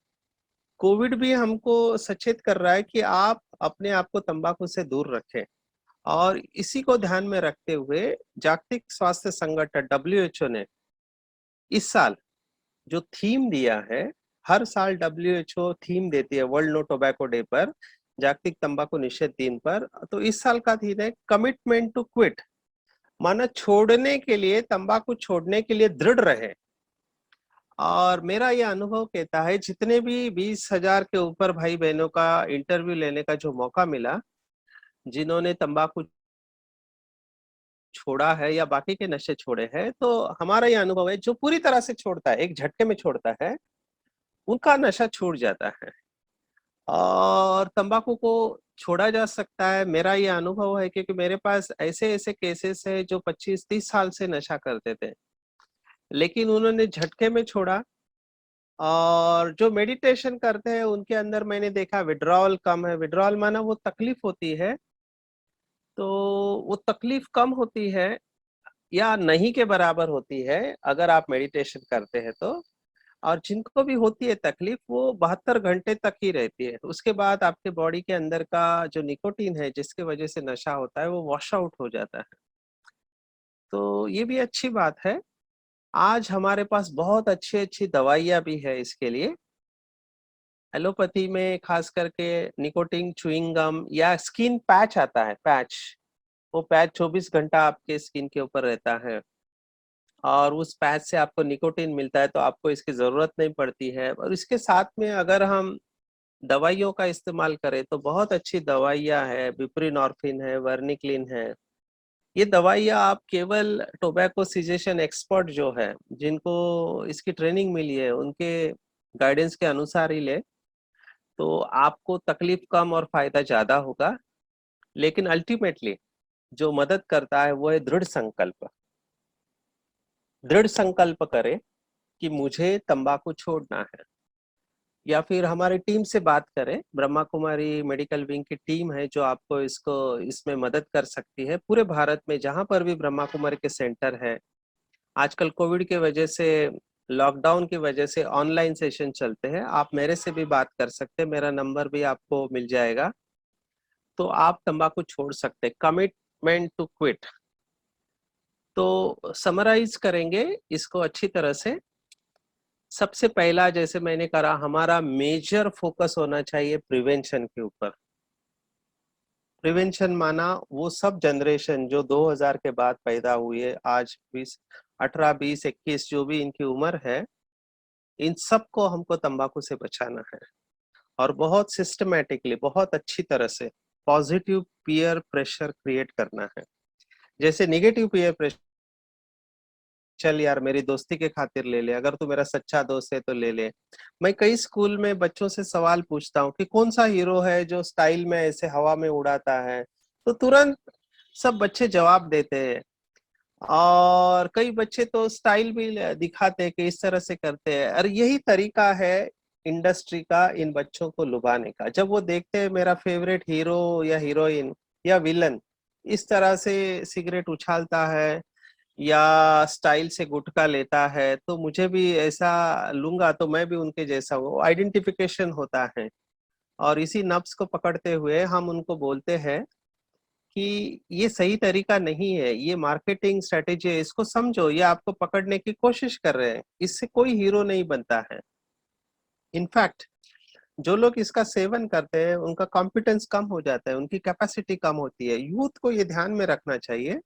कोविड भी हमको सचेत कर रहा है कि आप अपने आप को तंबाकू से दूर रखें। और इसी को ध्यान में रखते हुए जागतिक स्वास्थ्य संगठन WHO ने इस साल जो थीम दिया है, हर साल WHO थीम देती है वर्ल्ड नो टोबैको डे पर, जागतिक तंबाकू निषेध दिन पर। तो इस साल का थीम है कमिटमेंट टू क्विट, माना छोड़ने के लिए, तंबाकू छोड़ने के लिए दृढ़ रहे। और मेरा ये अनुभव कहता है, जितने भी 20,000 के ऊपर भाई बहनों का इंटरव्यू लेने का जो मौका मिला, जिन्होंने तंबाकू छोड़ा है या बाकी के नशे छोड़े हैं, तो हमारा ये अनुभव है जो पूरी तरह से छोड़ता है, एक झटके में छोड़ता है, उनका नशा छूट जाता है। और तंबाकू को छोड़ा जा सकता है, मेरा ये अनुभव है, क्योंकि मेरे पास ऐसे ऐसे केसेस है जो 25-30 साल से नशा करते थे, लेकिन उन्होंने झटके में छोड़ा। और जो मेडिटेशन करते हैं उनके अंदर मैंने देखा विड्रॉल कम है। विड्रॉल माना वो तकलीफ होती है, तो वो तकलीफ कम होती है या नहीं के बराबर होती है अगर आप मेडिटेशन करते हैं तो। और जिनको भी होती है तकलीफ, वो 72 घंटे तक ही रहती है। उसके बाद आपके बॉडी के अंदर का जो निकोटीन है, जिसके वजह से नशा होता है, वो वॉश आउट हो जाता है। तो ये भी अच्छी बात है। आज हमारे पास बहुत अच्छी अच्छी दवाइयाँ भी है इसके लिए। एलोपैथी में खास करके निकोटिन च्युइंग गम या स्किन पैच आता है, पैच, वो पैच 24 घंटा आपके स्किन के ऊपर रहता है। और उस पैच से आपको निकोटीन मिलता है, तो आपको इसकी जरूरत नहीं पड़ती है। और इसके साथ में अगर हम दवाइयों का इस्तेमाल करें तो बहुत अच्छी दवाइयाँ है, बुप्रीनॉर्फिन है, वर्निक्लिन है। ये दवाइयाँ आप केवल टोबैको सिजेशन एक्सपर्ट जो है, जिनको इसकी ट्रेनिंग मिली है, उनके गाइडेंस के अनुसार ही ले, तो आपको तकलीफ कम और फायदा ज्यादा होगा। लेकिन अल्टीमेटली जो मदद करता है वो है दृढ़ संकल्प। दृढ़ संकल्प करें कि मुझे तंबाकू छोड़ना है, या फिर हमारी टीम से बात करें। ब्रह्मा कुमारी मेडिकल विंग की टीम है जो आपको इसमें मदद कर सकती है। पूरे भारत में जहां पर भी ब्रह्मा कुमारी के सेंटर है, आजकल कोविड की वजह से, लॉकडाउन की वजह से ऑनलाइन सेशन चलते हैं। आप मेरे से भी बात कर सकते हैं, मेरा नंबर भी आपको मिल जाएगा। तो आप तंबाकू छोड़ सकते हैं। Commitment to quit. तो समराइज करेंगे इसको अच्छी तरह से। सबसे पहला, जैसे मैंने कहा, हमारा मेजर फोकस होना चाहिए प्रिवेंशन के ऊपर। प्रिवेंशन माना वो सब जनरेशन जो 2000 के बाद पैदा हुई है, आज 18, 20, 21 जो भी इनकी उम्र है, इन सबको हमको तंबाकू से बचाना है। और बहुत सिस्टमेटिकली, बहुत अच्छी तरह से पॉजिटिव पीयर प्रेशर क्रिएट करना है। जैसे नेगेटिव पीयर प्रेशर, चल यार मेरी दोस्ती के खातिर ले ले, अगर तू मेरा सच्चा दोस्त है तो ले ले। मैं कई स्कूल में बच्चों से सवाल पूछता हूँ कि कौन सा हीरो है जो स्टाइल में ऐसे हवा में उड़ाता है, तो तुरंत सब बच्चे जवाब देते हैं। और कई बच्चे तो स्टाइल भी दिखाते हैं कि इस तरह से करते हैं। और यही तरीका है इंडस्ट्री का इन बच्चों को लुभाने का। जब वो देखते हैं मेरा फेवरेट हीरो या हीरोइन या विलन इस तरह से सिगरेट उछालता है या स्टाइल से गुटखा लेता है, तो मुझे भी ऐसा लूंगा तो मैं भी उनके जैसा हूँ। आइडेंटिफिकेशन होता है। और इसी नब्ज को पकड़ते हुए हम उनको बोलते हैं कि ये सही तरीका नहीं है, ये मार्केटिंग स्ट्रेटेजी है, इसको समझो, ये आपको पकड़ने की कोशिश कर रहे हैं। इससे कोई हीरो नहीं बनता है। इनफैक्ट जो लोग इसका सेवन करते हैं उनका कॉम्पिटेंस कम हो जाता है, उनकी कैपेसिटी कम होती है। यूथ को ये ध्यान में रखना चाहिए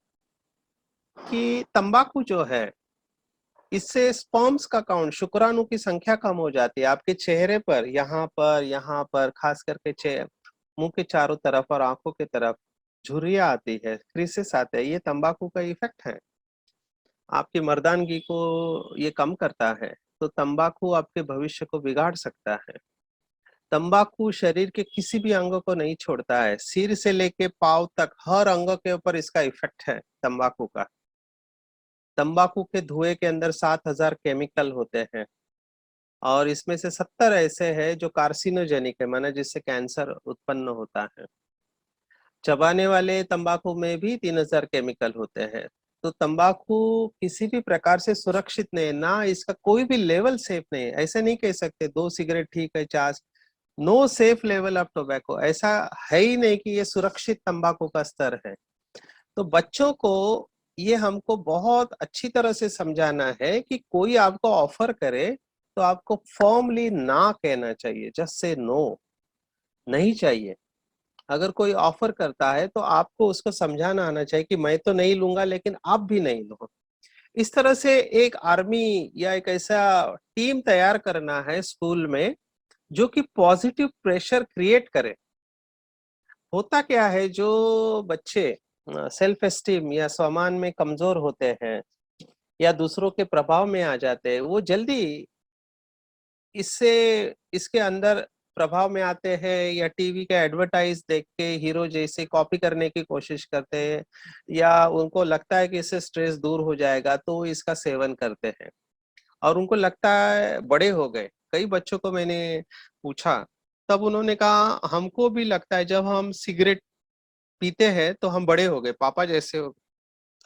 कि तंबाकू जो है, इससे स्पर्म्स का काउंट, शुक्राणु की संख्या कम हो जाती है। आपके चेहरे पर, यहाँ पर खास करके मुंह के चारों तरफ और आंखों की तरफ झुर्रियां आती है, क्रीसेस आते हैं। ये तंबाकू का इफेक्ट है। आपकी मर्दानगी को ये कम करता है। तो तंबाकू आपके भविष्य को बिगाड़ सकता है। तंबाकू शरीर के किसी भी अंग को नहीं छोड़ता है। सिर से लेके पांव तक हर अंग के ऊपर इसका इफेक्ट है तंबाकू का। तंबाकू के धुएं के अंदर 7000 केमिकल होते हैं और इसमें से 70 ऐसे हैं जो कार्सिनोजेनिक है, माना जिससे कैंसर उत्पन्न होता है। चबाने वाले तंबाकू में भी 3000 केमिकल होते हैं। तो तंबाकू किसी भी प्रकार से सुरक्षित नहीं है, ना इसका कोई भी लेवल सेफ नहीं है। ऐसे नहीं कह सकते 2 सिगरेट ठीक है, 4। No safe level of tobacco, ऐसा है ही नहीं कि ये सुरक्षित तंबाकू का स्तर है। तो बच्चों को ये हमको बहुत अच्छी तरह से समझाना है कि कोई आपको ऑफर करे तो आपको फॉर्मली ना कहना चाहिए, जस्ट से नो, नहीं चाहिए। अगर कोई ऑफर करता है तो आपको उसको समझाना आना चाहिए कि मैं तो नहीं लूंगा, लेकिन आप भी नहीं लो। इस तरह से एक आर्मी या एक ऐसा टीम तैयार करना है स्कूल में जो कि पॉजिटिव प्रेशर क्रिएट करे। होता क्या है, जो बच्चे सेल्फ एस्टीम या स्वमान में कमजोर होते हैं या दूसरों के प्रभाव में आ जाते हैं, वो जल्दी इसके अंदर प्रभाव में आते हैं या टीवी का एडवर्टाइज देख के हीरो जैसे कॉपी करने की कोशिश करते हैं, या उनको लगता है कि इससे स्ट्रेस दूर हो जाएगा तो इसका सेवन करते हैं। और उनको लगता है बड़े हो गए। कई बच्चों को मैंने पूछा, तब उन्होंने कहा हमको भी लगता है जब हम सिगरेट पीते हैं तो हम बड़े हो गए, पापा जैसे हो।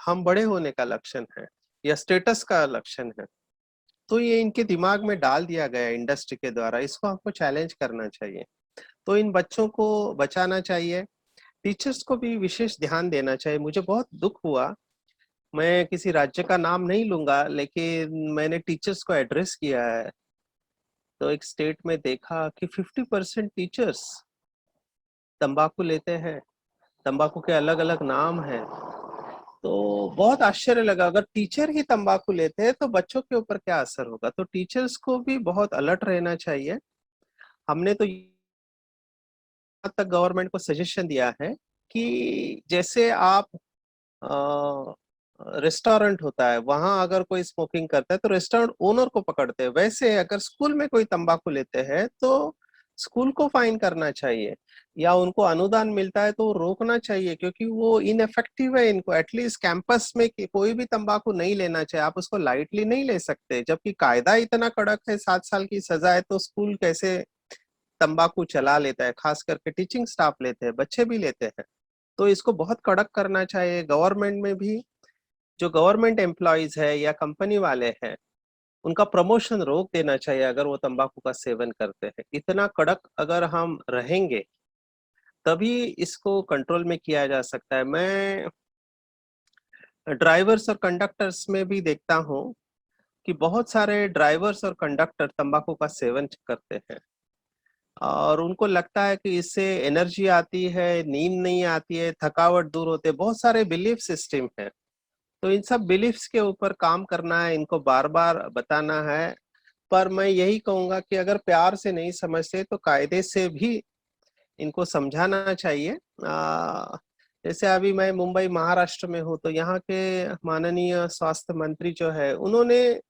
हम बड़े होने का लक्षण है या स्टेटस का लक्षण है। तो ये इनके दिमाग में डाल दिया गया इंडस्ट्री के द्वारा। इसको हमको चैलेंज करना चाहिए। तो इन बच्चों को बचाना चाहिए। टीचर्स को भी विशेष ध्यान देना चाहिए। मुझे बहुत दुख हुआ, मैं किसी राज्य का नाम नहीं लूंगा, लेकिन मैंने टीचर्स को एड्रेस किया है तो एक स्टेट में देखा कि 50% टीचर्स तंबाकू लेते हैं। तंबाकू के अलग अलग नाम हैं। तो बहुत आश्चर्य लगा, अगर टीचर ही तंबाकू लेते हैं तो बच्चों के ऊपर क्या असर होगा। तो टीचर्स को भी बहुत अलर्ट रहना चाहिए। हमने तो यहाँ तक गवर्नमेंट को सजेशन दिया है कि जैसे आप रेस्टोरेंट होता है, वहां अगर कोई स्मोकिंग करता है तो रेस्टोरेंट ओनर को पकड़ते हैं, वैसे अगर स्कूल में कोई तंबाकू लेते हैं तो स्कूल को फाइन करना चाहिए, या उनको अनुदान मिलता है तो वो रोकना चाहिए, क्योंकि वो इनफेक्टिव है। इनको एटलीस्ट कैंपस में कोई भी तंबाकू नहीं लेना चाहिए, आप उसको लाइटली नहीं ले सकते। जबकि कायदा इतना कड़क है, 7 साल की सजा है, तो स्कूल कैसे तंबाकू चला लेता है। खास करके टीचिंग स्टाफ लेते हैं, बच्चे भी लेते हैं। तो इसको बहुत कड़क करना चाहिए। गवर्नमेंट में भी जो गवर्नमेंट एम्प्लॉयज है या कंपनी वाले हैं, उनका प्रमोशन रोक देना चाहिए अगर वो तंबाकू का सेवन करते हैं। इतना कड़क अगर हम रहेंगे तभी इसको कंट्रोल में किया जा सकता है। मैं ड्राइवर्स और कंडक्टर्स में भी देखता हूँ कि बहुत सारे ड्राइवर्स और कंडक्टर तंबाकू का सेवन करते हैं, और उनको लगता है कि इससे एनर्जी आती है, नींद नहीं आती है, थकावट दूर होते है। बहुत सारे बिलीफ सिस्टम है, तो इन सब बिलीफ्स के ऊपर काम करना है, इनको बार बार बताना है। पर मैं यही कहूंगा कि अगर प्यार से नहीं समझते तो कायदे से भी इनको समझाना चाहिए। जैसे अभी मैं मुंबई महाराष्ट्र में हूँ, तो यहाँ के माननीय स्वास्थ्य मंत्री जो है, उन्होंने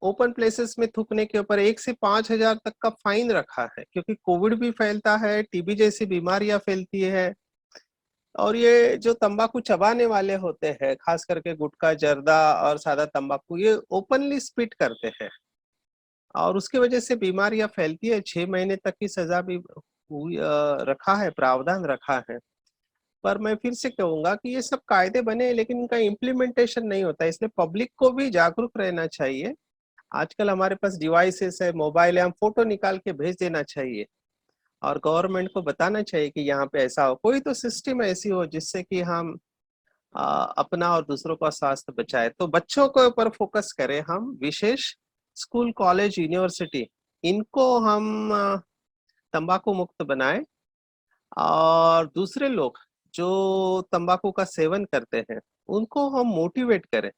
ओपन प्लेसेस में थूकने के ऊपर 1 से 5 हजार तक का फाइन रखा है, क्योंकि कोविड भी फैलता है, टीबी जैसी बीमारियां फैलती है। और ये जो तंबाकू चबाने वाले होते हैं, खास करके गुटखा, जर्दा और सादा तंबाकू, ये ओपनली स्पिट करते हैं और उसकी वजह से बीमारियां फैलती है। 6 महीने तक की सजा भी रखा है, प्रावधान रखा है। पर मैं फिर से कहूंगा कि ये सब कायदे बने, लेकिन इनका इम्प्लीमेंटेशन नहीं होता, इसलिए पब्लिक को भी जागरूक रहना चाहिए। आजकल हमारे पास डिवाइसेस है, मोबाइल है, हम फोटो निकाल के भेज देना चाहिए और गवर्नमेंट को बताना चाहिए कि यहाँ पे ऐसा हो। कोई तो सिस्टम ऐसी हो जिससे कि हम अपना और दूसरों का स्वास्थ्य बचाए। तो बच्चों के ऊपर फोकस करें हम, विशेष स्कूल, कॉलेज, यूनिवर्सिटी, इनको हम तंबाकू मुक्त बनाए। और दूसरे लोग जो तंबाकू का सेवन करते हैं उनको हम मोटिवेट करें।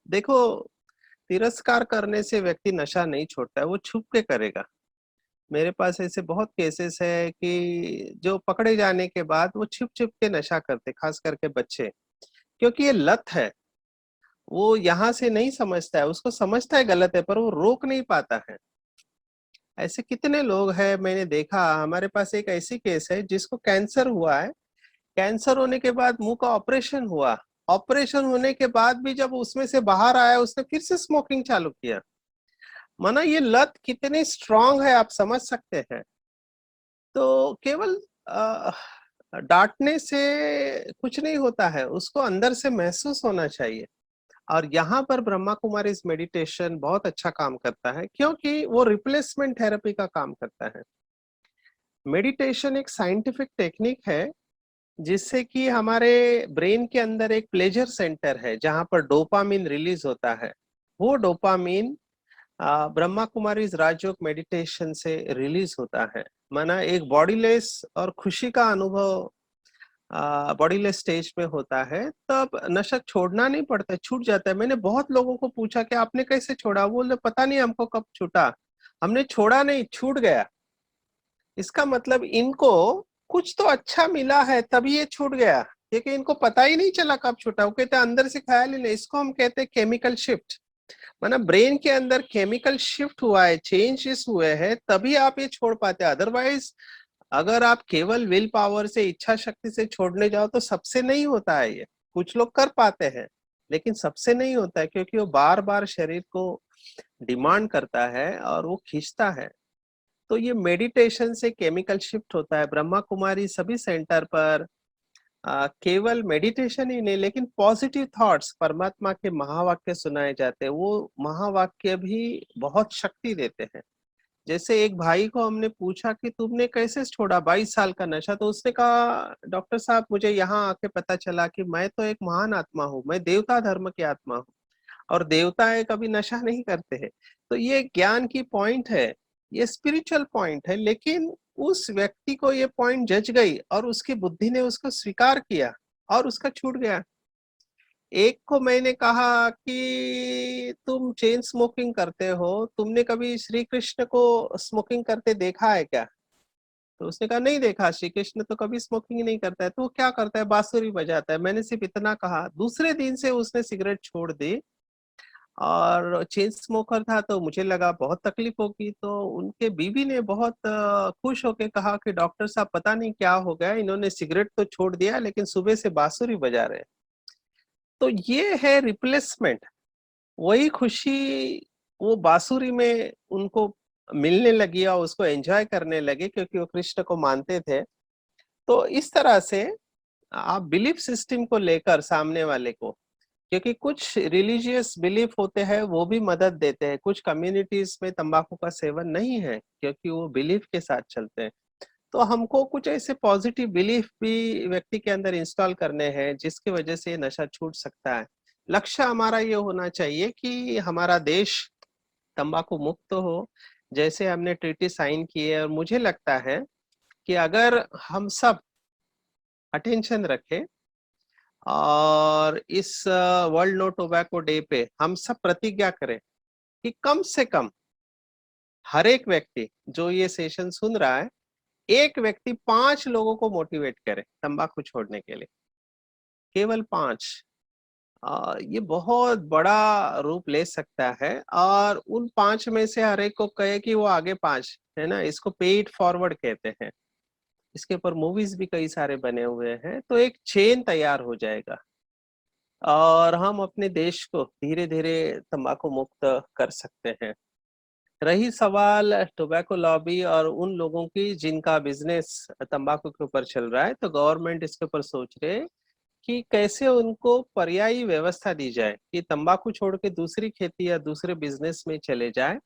देखो, तिरस्कार करने से व्यक्ति नशा नहीं छोड़ता है, वो छुप के करेगा। मेरे पास ऐसे बहुत केसेस है कि जो पकड़े जाने के बाद वो छुप छुप के नशा करते, खास करके बच्चे, क्योंकि ये लत है। वो यहाँ से नहीं समझता है, उसको समझता है गलत है, पर वो रोक नहीं पाता है। ऐसे कितने लोग हैं, मैंने देखा। हमारे पास एक ऐसी केस है जिसको कैंसर हुआ है। कैंसर होने के बाद मुंह का ऑपरेशन हुआ। ऑपरेशन होने के बाद भी जब उसमें से बाहर आया, उसने फिर से स्मोकिंग चालू किया। माना ये लत कितनी स्ट्रांग है, आप समझ सकते हैं। तो केवल डांटने से कुछ नहीं होता है, उसको अंदर से महसूस होना चाहिए। और यहाँ पर ब्रह्मा कुमारी मेडिटेशन बहुत अच्छा काम करता है, क्योंकि वो रिप्लेसमेंट थेरेपी का काम करता है। मेडिटेशन एक साइंटिफिक टेक्निक है जिससे कि हमारे ब्रेन के अंदर एक प्लेजर सेंटर है जहां पर डोपामिन रिलीज होता है। वो डोपामिन ब्रह्मा कुमारी राजयोग मेडिटेशन से रिलीज होता है। माना एक बॉडीलेस और खुशी का अनुभव बॉडीलेस स्टेज में होता है, तब नशा छोड़ना नहीं पड़ता, छूट जाता है। मैंने बहुत लोगों को पूछा कि आपने कैसे छोड़ा, वो बोले पता नहीं हमको कब छूटा, हमने छोड़ा नहीं, छूट गया। इसका मतलब इनको कुछ तो अच्छा मिला है तभी ये छूट गया, क्योंकि इनको पता ही नहीं चला कब छूटा। वो कहते अंदर से ख्याल ही नहीं। इसको हम कहते हैं केमिकल शिफ्ट। माना ब्रेन के अंदर केमिकल शिफ्ट हुआ है, चेंजेस हुए हैं, तभी आप ये छोड़ पाते हैं। अदरवाइज अगर आप केवल विल पावर से, इच्छा शक्ति से छोड़ने जाओ तो सबसे नहीं होता है। ये कुछ लोग कर पाते हैं, लेकिन सबसे नहीं होता है, क्योंकि वो बार बार शरीर को डिमांड करता है और वो खींचता है। तो ये मेडिटेशन से केमिकल शिफ्ट होता है। ब्रह्मा कुमारी सभी सेंटर पर केवल मेडिटेशन ही नहीं, लेकिन पॉजिटिव थॉट्स, परमात्मा के महावाक्य सुनाए जाते हैं। वो महावाक्य भी बहुत शक्ति देते हैं। जैसे एक भाई को हमने पूछा कि तुमने कैसे छोड़ा 22 साल का नशा, तो उसने कहा डॉक्टर साहब मुझे यहाँ आके पता चला कि मैं तो एक महान आत्मा हूँ, मैं देवता धर्म की आत्मा हूँ, और देवता है कभी नशा नहीं करते हैं। तो ये ज्ञान की पॉइंट है, ये स्पिरिचुअल पॉइंट है। लेकिन उस व्यक्ति को ये पॉइंट जच गई और उसकी बुद्धि ने उसको स्वीकार किया और उसका छूट गया। एक को मैंने कहा कि तुम चेन स्मोकिंग करते हो, तुमने कभी श्री कृष्ण को स्मोकिंग करते देखा है क्या? तो उसने कहा नहीं देखा, श्री कृष्ण तो कभी स्मोकिंग नहीं करता है। तो वो क्या करता है? बांसुरी बजाता है। मैंने सिर्फ इतना कहा। दूसरे दिन से उसने सिगरेट छोड़ दी और चेन स्मोकर था, तो मुझे लगा बहुत तकलीफ होगी। तो उनके बीवी ने बहुत खुश होकर कहा कि डॉक्टर साहब पता नहीं क्या हो गया, इन्होंने सिगरेट तो छोड़ दिया लेकिन सुबह से बांसुरी बजा रहे हैं। तो ये है रिप्लेसमेंट। वही खुशी वो बांसुरी में उनको मिलने लगी और उसको एंजॉय करने लगे क्योंकि वो कृष्ण को मानते थे। तो इस तरह से आप बिलीफ सिस्टम को लेकर सामने वाले को, क्योंकि कुछ रिलीजियस बिलीफ होते हैं वो भी मदद देते हैं। कुछ कम्युनिटीज में तंबाकू का सेवन नहीं है क्योंकि वो बिलीफ के साथ चलते हैं। तो हमको कुछ ऐसे पॉजिटिव बिलीफ भी व्यक्ति के अंदर इंस्टॉल करने हैं जिसकी वजह से नशा छूट सकता है। लक्ष्य हमारा ये होना चाहिए कि हमारा देश तंबाकू मुक्त हो, जैसे हमने ट्रीटी साइन की है। और मुझे लगता है कि अगर हम सब अटेंशन रखें और इस वर्ल्ड नो टोबैको डे पे हम सब प्रतिज्ञा करें कि कम से कम हर एक व्यक्ति जो ये सेशन सुन रहा है, एक व्यक्ति 5 लोगों को मोटिवेट करे तंबाकू छोड़ने के लिए। केवल 5। ये बहुत बड़ा रूप ले सकता है। और उन 5 में से हर एक को कहे कि वो आगे 5 है ना, इसको पे इट फॉरवर्ड कहते हैं। इसके ऊपर मूवीज भी कई सारे बने हुए हैं। तो एक चेन तैयार हो जाएगा और हम अपने देश को धीरे धीरे तंबाकू मुक्त कर सकते हैं। रही सवाल टोबैको लॉबी और उन लोगों की जिनका बिजनेस तंबाकू के ऊपर चल रहा है, तो गवर्नमेंट इसके ऊपर सोच रहे है कि कैसे उनको पर्यायी व्यवस्था दी जाए कि तंबाकू छोड़ के दूसरी खेती या दूसरे बिजनेस में चले जाए।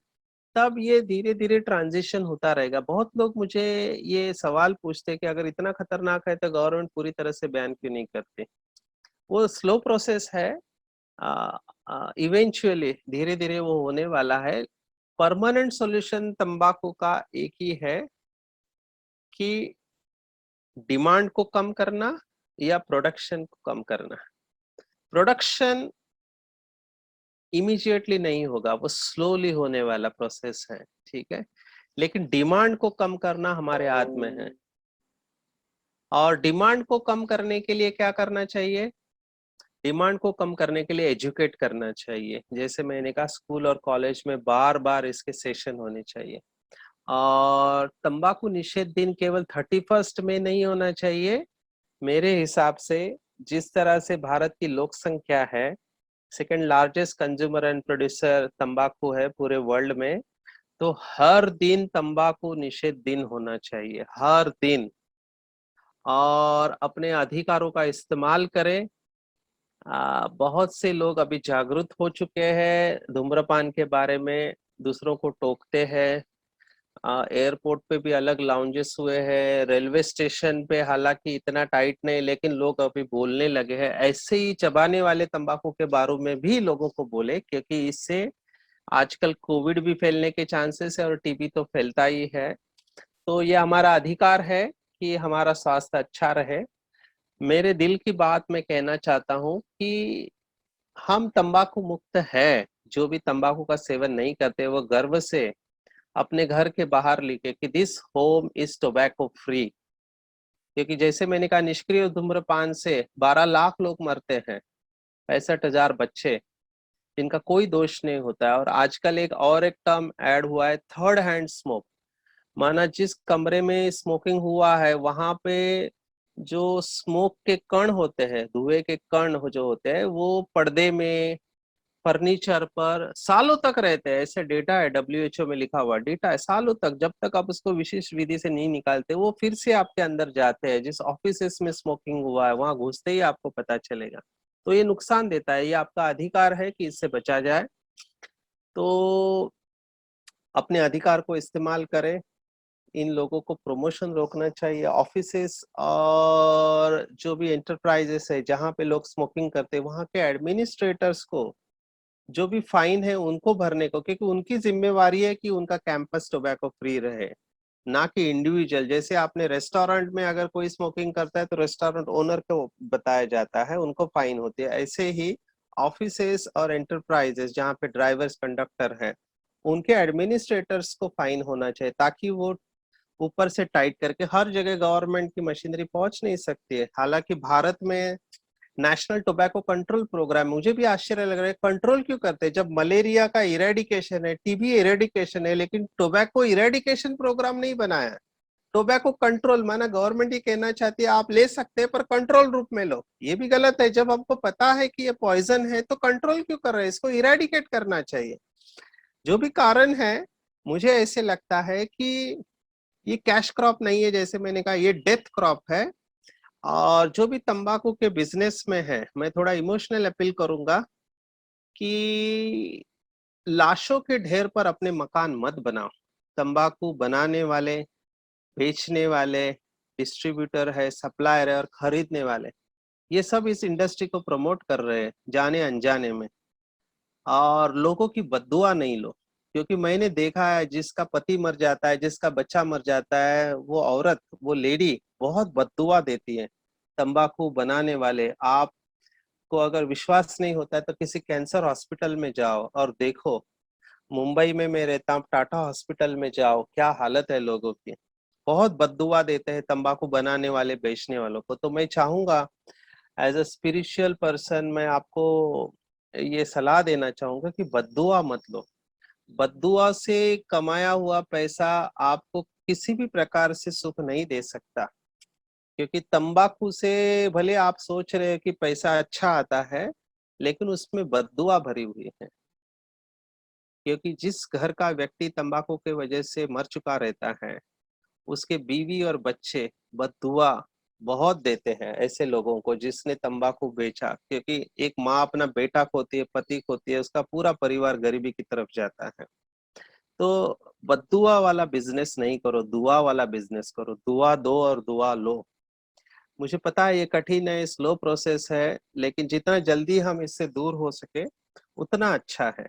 तब ये धीरे धीरे ट्रांजिशन होता रहेगा। बहुत लोग मुझे ये सवाल पूछते हैं कि अगर इतना खतरनाक है तो गवर्नमेंट पूरी तरह से बैन क्यों नहीं करती। वो स्लो प्रोसेस है। इवेंचुअली धीरे धीरे वो होने वाला है। परमानेंट सॉल्यूशन तंबाकू का एक ही है कि डिमांड को कम करना या प्रोडक्शन को कम करना। प्रोडक्शन इमीडिएटली नहीं होगा, वो स्लोली होने वाला प्रोसेस है, ठीक है। लेकिन डिमांड को कम करना हमारे हाथ में है। और डिमांड को कम करने के लिए क्या करना चाहिए? डिमांड को कम करने के लिए एजुकेट करना चाहिए। जैसे मैंने कहा, स्कूल और कॉलेज में बार बार इसके सेशन होने चाहिए। और तंबाकू निषेध दिन केवल 31 में नहीं होना चाहिए। मेरे हिसाब से जिस तरह से भारत की लोक संख्या है, second largest consumer and producer तंबाकू है पूरे वर्ल्ड में, तो हर दिन तंबाकू निषेध दिन होना चाहिए, हर दिन। और अपने अधिकारों का इस्तेमाल करें। बहुत से लोग अभी जागरूक हो चुके हैं धूम्रपान के बारे में, दूसरों को टोकते हैं। एयरपोर्ट पे भी अलग लाउंजेस हुए हैं, रेलवे स्टेशन पे हालांकि इतना टाइट नहीं, लेकिन लोग अभी बोलने लगे हैं। ऐसे ही चबाने वाले तंबाकू के बारे में भी लोगों को बोले, क्योंकि इससे आजकल कोविड भी फैलने के चांसेस है और टीबी तो फैलता ही है। तो ये हमारा अधिकार है कि हमारा स्वास्थ्य अच्छा रहे। मेरे दिल की बात मैं कहना चाहता हूँ कि हम तंबाकू मुक्त है। जो भी तंबाकू का सेवन नहीं करते वो गर्व से अपने घर के बाहर लिखे कि this home is tobacco free. क्योंकि जैसे मैंने कहा, निष्क्रिय धूम्रपान से 12 लाख लोग मरते हैं, 65,000 बच्चे जिनका कोई दोष नहीं होता है। और आजकल एक टर्म ऐड हुआ है, थर्ड हैंड स्मोक। माना जिस कमरे में स्मोकिंग हुआ है वहां पे जो स्मोक के कण होते हैं, धुएं के कण जो होते हैं, वो पर्दे में, फर्नीचर पर सालों तक रहते हैं। ऐसे डेटा है, WHO में लिखा हुआ डेटा है, सालों तक। जब तक आप उसको विशेष विधि से नहीं निकालते, वो फिर से आपके अंदर जाते हैं। जिस ऑफिस में स्मोकिंग हुआ है वहां घुसते ही आपको पता चलेगा। तो ये नुकसान देता है। ये आपका अधिकार है कि इससे बचा जाए। तो अपने अधिकार को इस्तेमाल करें। इन लोगों को प्रमोशन रोकना चाहिए। ऑफिसेस और जो भी एंटरप्राइजेस है जहाँ पे लोग स्मोकिंग करते हैं, वहाँ के एडमिनिस्ट्रेटर्स को जो भी फाइन है उनको भरने को, क्योंकि उनकी जिम्मेवारी है कि उनका कैंपस टोबैको फ्री रहे। ना कि इंडिविजुअल। जैसे आपने रेस्टोरेंट में अगर कोई स्मोकिंग करता है तो रेस्टोरेंट ओनर को बताया जाता है, उनको फाइन होती है। ऐसे ही ऑफिसेस और एंटरप्राइजेस जहाँ पे ड्राइवर्स कंडक्टर है, उनके एडमिनिस्ट्रेटर्स को फाइन होना चाहिए, ताकि वो ऊपर से टाइट करके हर जगह गवर्नमेंट की मशीनरी पहुंच नहीं सकती है। हालांकि भारत में नेशनल टोबैको कंट्रोल प्रोग्राम, मुझे भी आश्चर्य लग रहा है कंट्रोल क्यों करते हैं जब मलेरिया का इरेडिकेशन है, टीबी इरेडिकेशन है, लेकिन टोबैको इरेडिकेशन प्रोग्राम नहीं बनाया है। टोबैको कंट्रोल माना गवर्नमेंट ये कहना चाहती है आप ले सकते हैं पर कंट्रोल रूप में लो, ये भी गलत है। जब हमको पता है कि ये पॉइजन है तो कंट्रोल क्यों कर रहे हैं, इसको इरेडिकेट करना चाहिए। जो भी कारण है, मुझे ऐसे लगता है कि ये कैश क्रॉप नहीं है, जैसे मैंने कहा ये डेथ क्रॉप है। और जो भी तंबाकू के बिजनेस में है, मैं थोड़ा इमोशनल अपील करूंगा कि लाशों के ढेर पर अपने मकान मत बनाओ। तंबाकू बनाने वाले, बेचने वाले, डिस्ट्रीब्यूटर है, सप्लायर है और खरीदने वाले, ये सब इस इंडस्ट्री को प्रमोट कर रहे हैं जाने अनजाने में। और लोगों की बद्दुआ नहीं लो, क्योंकि मैंने देखा है जिसका पति मर जाता है, जिसका बच्चा मर जाता है, वो औरत, वो लेडी बहुत बद्दुआ देती है। तंबाकू बनाने वाले, आपको अगर विश्वास नहीं होता है तो किसी कैंसर हॉस्पिटल में जाओ और देखो। मुंबई में मैं रहता हूँ, टाटा हॉस्पिटल में जाओ, क्या हालत है लोगों की। बहुत बद्दुआ देते हैं तंबाकू बनाने वाले, बेचने वालों को। तो मैं चाहूंगा एज अ स्पिरिचुअल पर्सन, मैं आपको ये सलाह देना चाहूंगा कि बद्दुआ मत लो। बद्दुआ से कमाया हुआ पैसा आपको किसी भी प्रकार से सुख नहीं दे सकता, क्योंकि तंबाकू से भले आप सोच रहे हैं कि पैसा अच्छा आता है, लेकिन उसमें बद्दुआ भरी हुई है। क्योंकि जिस घर का व्यक्ति तंबाकू के वजह से मर चुका रहता है, उसके बीवी और बच्चे बद्दुआ बहुत देते हैं ऐसे लोगों को जिसने तंबाकू बेचा। क्योंकि एक माँ अपना बेटा खोती है, पति खोती है, उसका पूरा परिवार गरीबी की तरफ जाता है। तो बद्दुआ वाला बिजनेस नहीं करो, दुआ वाला बिजनेस करो। दुआ दो और दुआ लो। मुझे पता है ये कठिन है, स्लो प्रोसेस है, लेकिन जितना जल्दी हम इससे दूर हो सके उतना अच्छा है।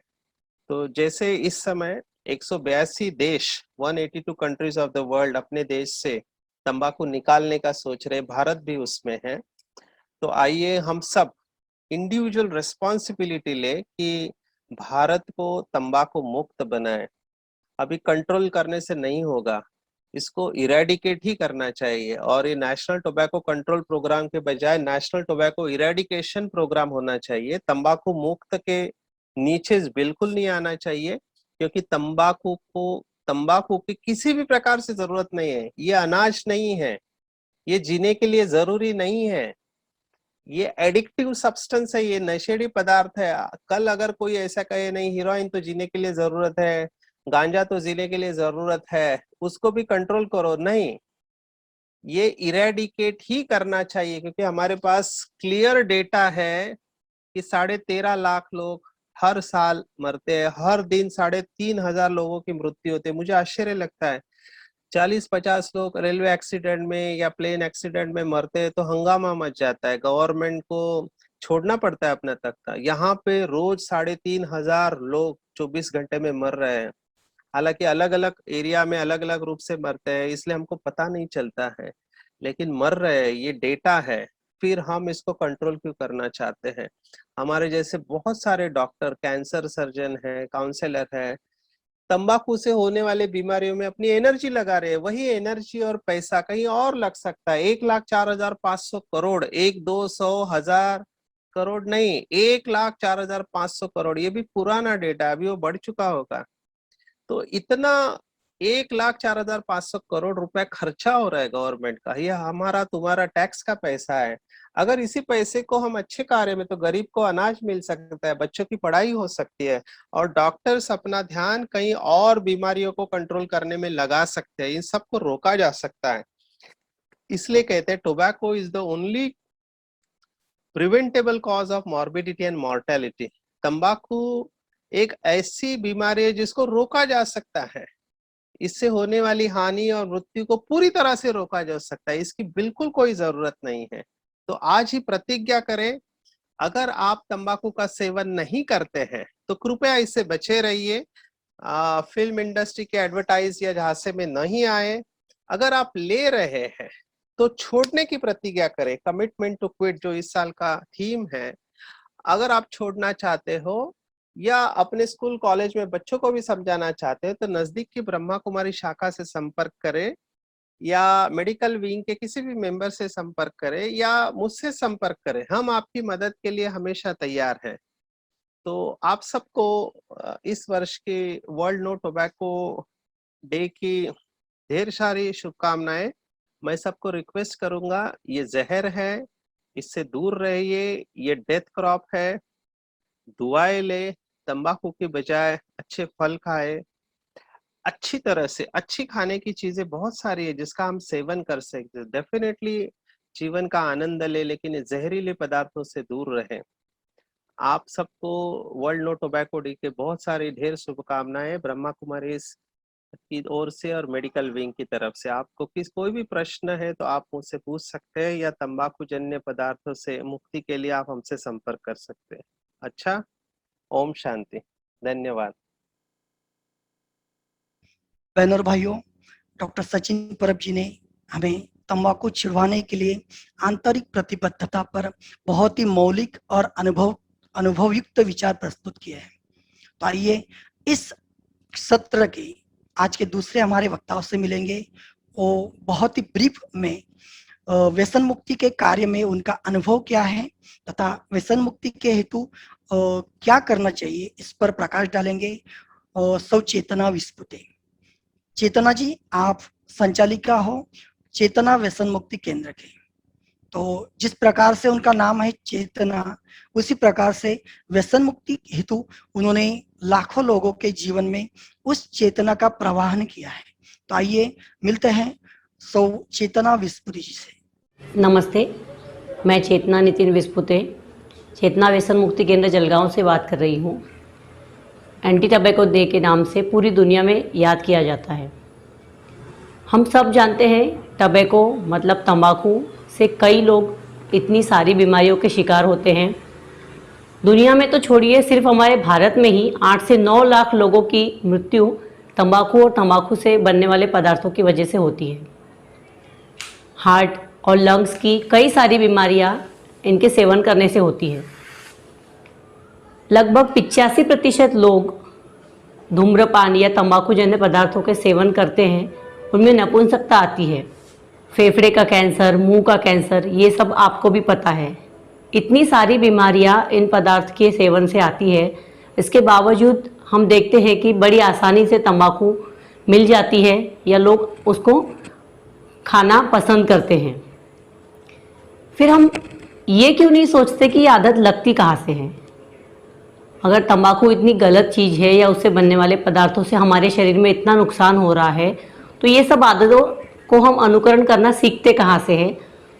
तो जैसे इस समय 182 देश, 182 कंट्रीज ऑफ द वर्ल्ड अपने देश से तंबाकू निकालने का सोच रहे, भारत भी उसमें है। तो आइए हम सब इंडिविजुअल रिस्पॉन्सिबिलिटी ले कि भारत को तंबाकू मुक्त बनाए। अभी कंट्रोल करने से नहीं होगा, इसको इरेडिकेट ही करना चाहिए। और ये नेशनल टोबैको कंट्रोल प्रोग्राम के बजाय नेशनल टोबैको इरेडिकेशन प्रोग्राम होना चाहिए। तंबाकू मुक्त के नीचे बिल्कुल नहीं आना चाहिए, क्योंकि तंबाकू की किसी भी प्रकार से जरूरत नहीं है। ये अनाज नहीं है, ये जीने के लिए जरूरी नहीं है। ये एडिक्टिव सब्सटेंस है, ये नशेड़ी पदार्थ है। कल अगर कोई ऐसा कहे नहीं हीरोइन तो जीने के लिए जरूरत है, गांजा तो जीने के लिए जरूरत है, उसको भी कंट्रोल करो, नहीं, ये इरेडिकेट ही करना चाहिए। क्योंकि हमारे पास क्लियर डेटा है कि 13.5 लाख लोग हर साल मरते हैं, हर दिन 3,500 लोगों की मृत्यु होती है। मुझे आश्चर्य लगता है 40-50 लोग रेलवे एक्सीडेंट में या प्लेन एक्सीडेंट में मरते हैं तो हंगामा मच जाता है, गवर्नमेंट को छोड़ना पड़ता है अपना तख्ता। यहाँ पे रोज 3,500 लोग 24 घंटे में मर रहे हैं। हालांकि अलग अलग एरिया में अलग अलग रूप से मरते हैं, इसलिए हमको पता नहीं चलता है, लेकिन मर रहे हैं, ये डेटा है। फिर हम इसको कंट्रोल क्यों करना चाहते हैं? हमारे जैसे बहुत सारे डॉक्टर, कैंसर सर्जन है, काउंसलर है, तंबाकू से होने वाले बीमारियों में अपनी एनर्जी लगा रहे हैं। वही एनर्जी और पैसा कहीं और लग सकता है। 1,04,500 करोड़, 1, 2, 100, 1,000 करोड़ नहीं, 1,04,500 करोड़, ये भी पुराना डेटा, अभी वो बढ़ चुका होगा। तो इतना 1,04,500 करोड़ रुपए खर्चा हो रहा है गवर्नमेंट का, ये हमारा तुम्हारा टैक्स का पैसा है। अगर इसी पैसे को हम अच्छे कार्य में, तो गरीब को अनाज मिल सकता है, बच्चों की पढ़ाई हो सकती है, और डॉक्टर्स अपना ध्यान कहीं और बीमारियों को कंट्रोल करने में लगा सकते हैं, इन सबको रोका जा सकता है। इसलिए कहते हैं tobacco is the only preventable cause of morbidity and mortality. तंबाकू एक ऐसी बीमारी है जिसको रोका जा सकता है, इससे होने वाली हानि और मृत्यु को पूरी तरह से रोका जा सकता है, इसकी बिल्कुल कोई जरूरत नहीं है। तो आज ही प्रतिज्ञा करें, अगर आप तंबाकू का सेवन नहीं करते हैं तो कृपया इससे बचे रहिए। फिल्म इंडस्ट्री के एडवर्टाइज या झांसे में नहीं आए। अगर आप ले रहे हैं तो छोड़ने की प्रतिज्ञा करें, कमिटमेंट टू क्विट जो इस साल का थीम है। अगर आप छोड़ना चाहते हो या अपने स्कूल कॉलेज में बच्चों को भी समझाना चाहते हो तो नजदीक की ब्रह्मा कुमारी शाखा से संपर्क करें या मेडिकल विंग के किसी भी मेंबर से संपर्क करें या मुझसे संपर्क करें। हम आपकी मदद के लिए हमेशा तैयार हैं। तो आप सबको इस वर्ष के वर्ल्ड नो टोबैको डे की ढेर सारी शुभकामनाएं। मैं सबको रिक्वेस्ट करूंगा, ये जहर है, इससे दूर रहिए, ये डेथ क्रॉप है। दुआएं ले, तंबाकू की बजाय अच्छे फल खाए, अच्छी तरह से अच्छी खाने की चीजें बहुत सारी है जिसका हम सेवन कर सकते हैं। डेफिनेटली जीवन का आनंद ले, लेकिन जहरीले पदार्थों से दूर रहें। आप सबको वर्ल्ड नो टोबैको डे के बहुत सारी ढेर शुभकामनाएं ब्रह्मा कुमारी की ओर से और मेडिकल विंग की तरफ से। आपको कोई भी प्रश्न है तो आप मुझसे पूछ सकते हैं या तंबाकू जन्य पदार्थों से मुक्ति के लिए आप हमसे संपर्क कर सकते हैं। अच्छा, ओम शांति, धन्यवाद। बहनों और भाइयों, डॉक्टर सचिन परब जी ने हमें तंबाकू छुड़वाने के लिए आंतरिक प्रतिबद्धता पर बहुत ही मौलिक और अनुभवयुक्त विचार प्रस्तुत किए हैं। तो आइए इस सत्र के आज के दूसरे हमारे वक्ताओं से मिलेंगे। वो बहुत ही ब्रीफ में व्यसन मुक्ति के कार्य में उनका अनुभव क्या है तथा व्यसन मुक्ति के हेतु क्या करना चाहिए इस पर प्रकाश डालेंगे। सौ चेतना विस्फुटे। चेतना जी, आप संचालिका हो चेतना व्यसन मुक्ति केंद्र के। तो जिस प्रकार से उनका नाम है चेतना, उसी प्रकार से व्यसन मुक्ति हेतु उन्होंने लाखों लोगों के जीवन में उस चेतना का प्रवाहन किया है। तो आइए मिलते हैं सौ चेतना विस्फुटे जी से। नमस्ते, मैं चेतना नितिन विस्फुटे, चेतना व्यसन मुक्ति केंद्र जलगांव से बात कर रही हूँ। एंटी टबैको डे के नाम से पूरी दुनिया में याद किया जाता है। हम सब जानते हैं टबैको मतलब तंबाकू से कई लोग इतनी सारी बीमारियों के शिकार होते हैं। दुनिया में तो छोड़िए, सिर्फ हमारे भारत में ही 8 से 9 लाख लोगों की मृत्यु तंबाकू और तंबाकू से बनने वाले पदार्थों की वजह से होती है। हार्ट और लंग्स की कई सारी बीमारियां इनके सेवन करने से होती है। लगभग 85% लोग धूम्रपान या तंबाकू जन्य पदार्थों के सेवन करते हैं, उनमें नपुंसकता आती है, फेफड़े का कैंसर, मुंह का कैंसर, ये सब आपको भी पता है। इतनी सारी बीमारियां इन पदार्थ के सेवन से आती है। इसके बावजूद हम देखते हैं कि बड़ी आसानी से तंबाकू मिल जाती है या लोग उसको खाना पसंद करते हैं। फिर हम ये क्यों नहीं सोचते कि ये आदत लगती कहाँ से है। अगर तंबाकू इतनी गलत चीज़ है या उससे बनने वाले पदार्थों से हमारे शरीर में इतना नुकसान हो रहा है, तो ये सब आदतों को हम अनुकरण करना सीखते कहाँ से है।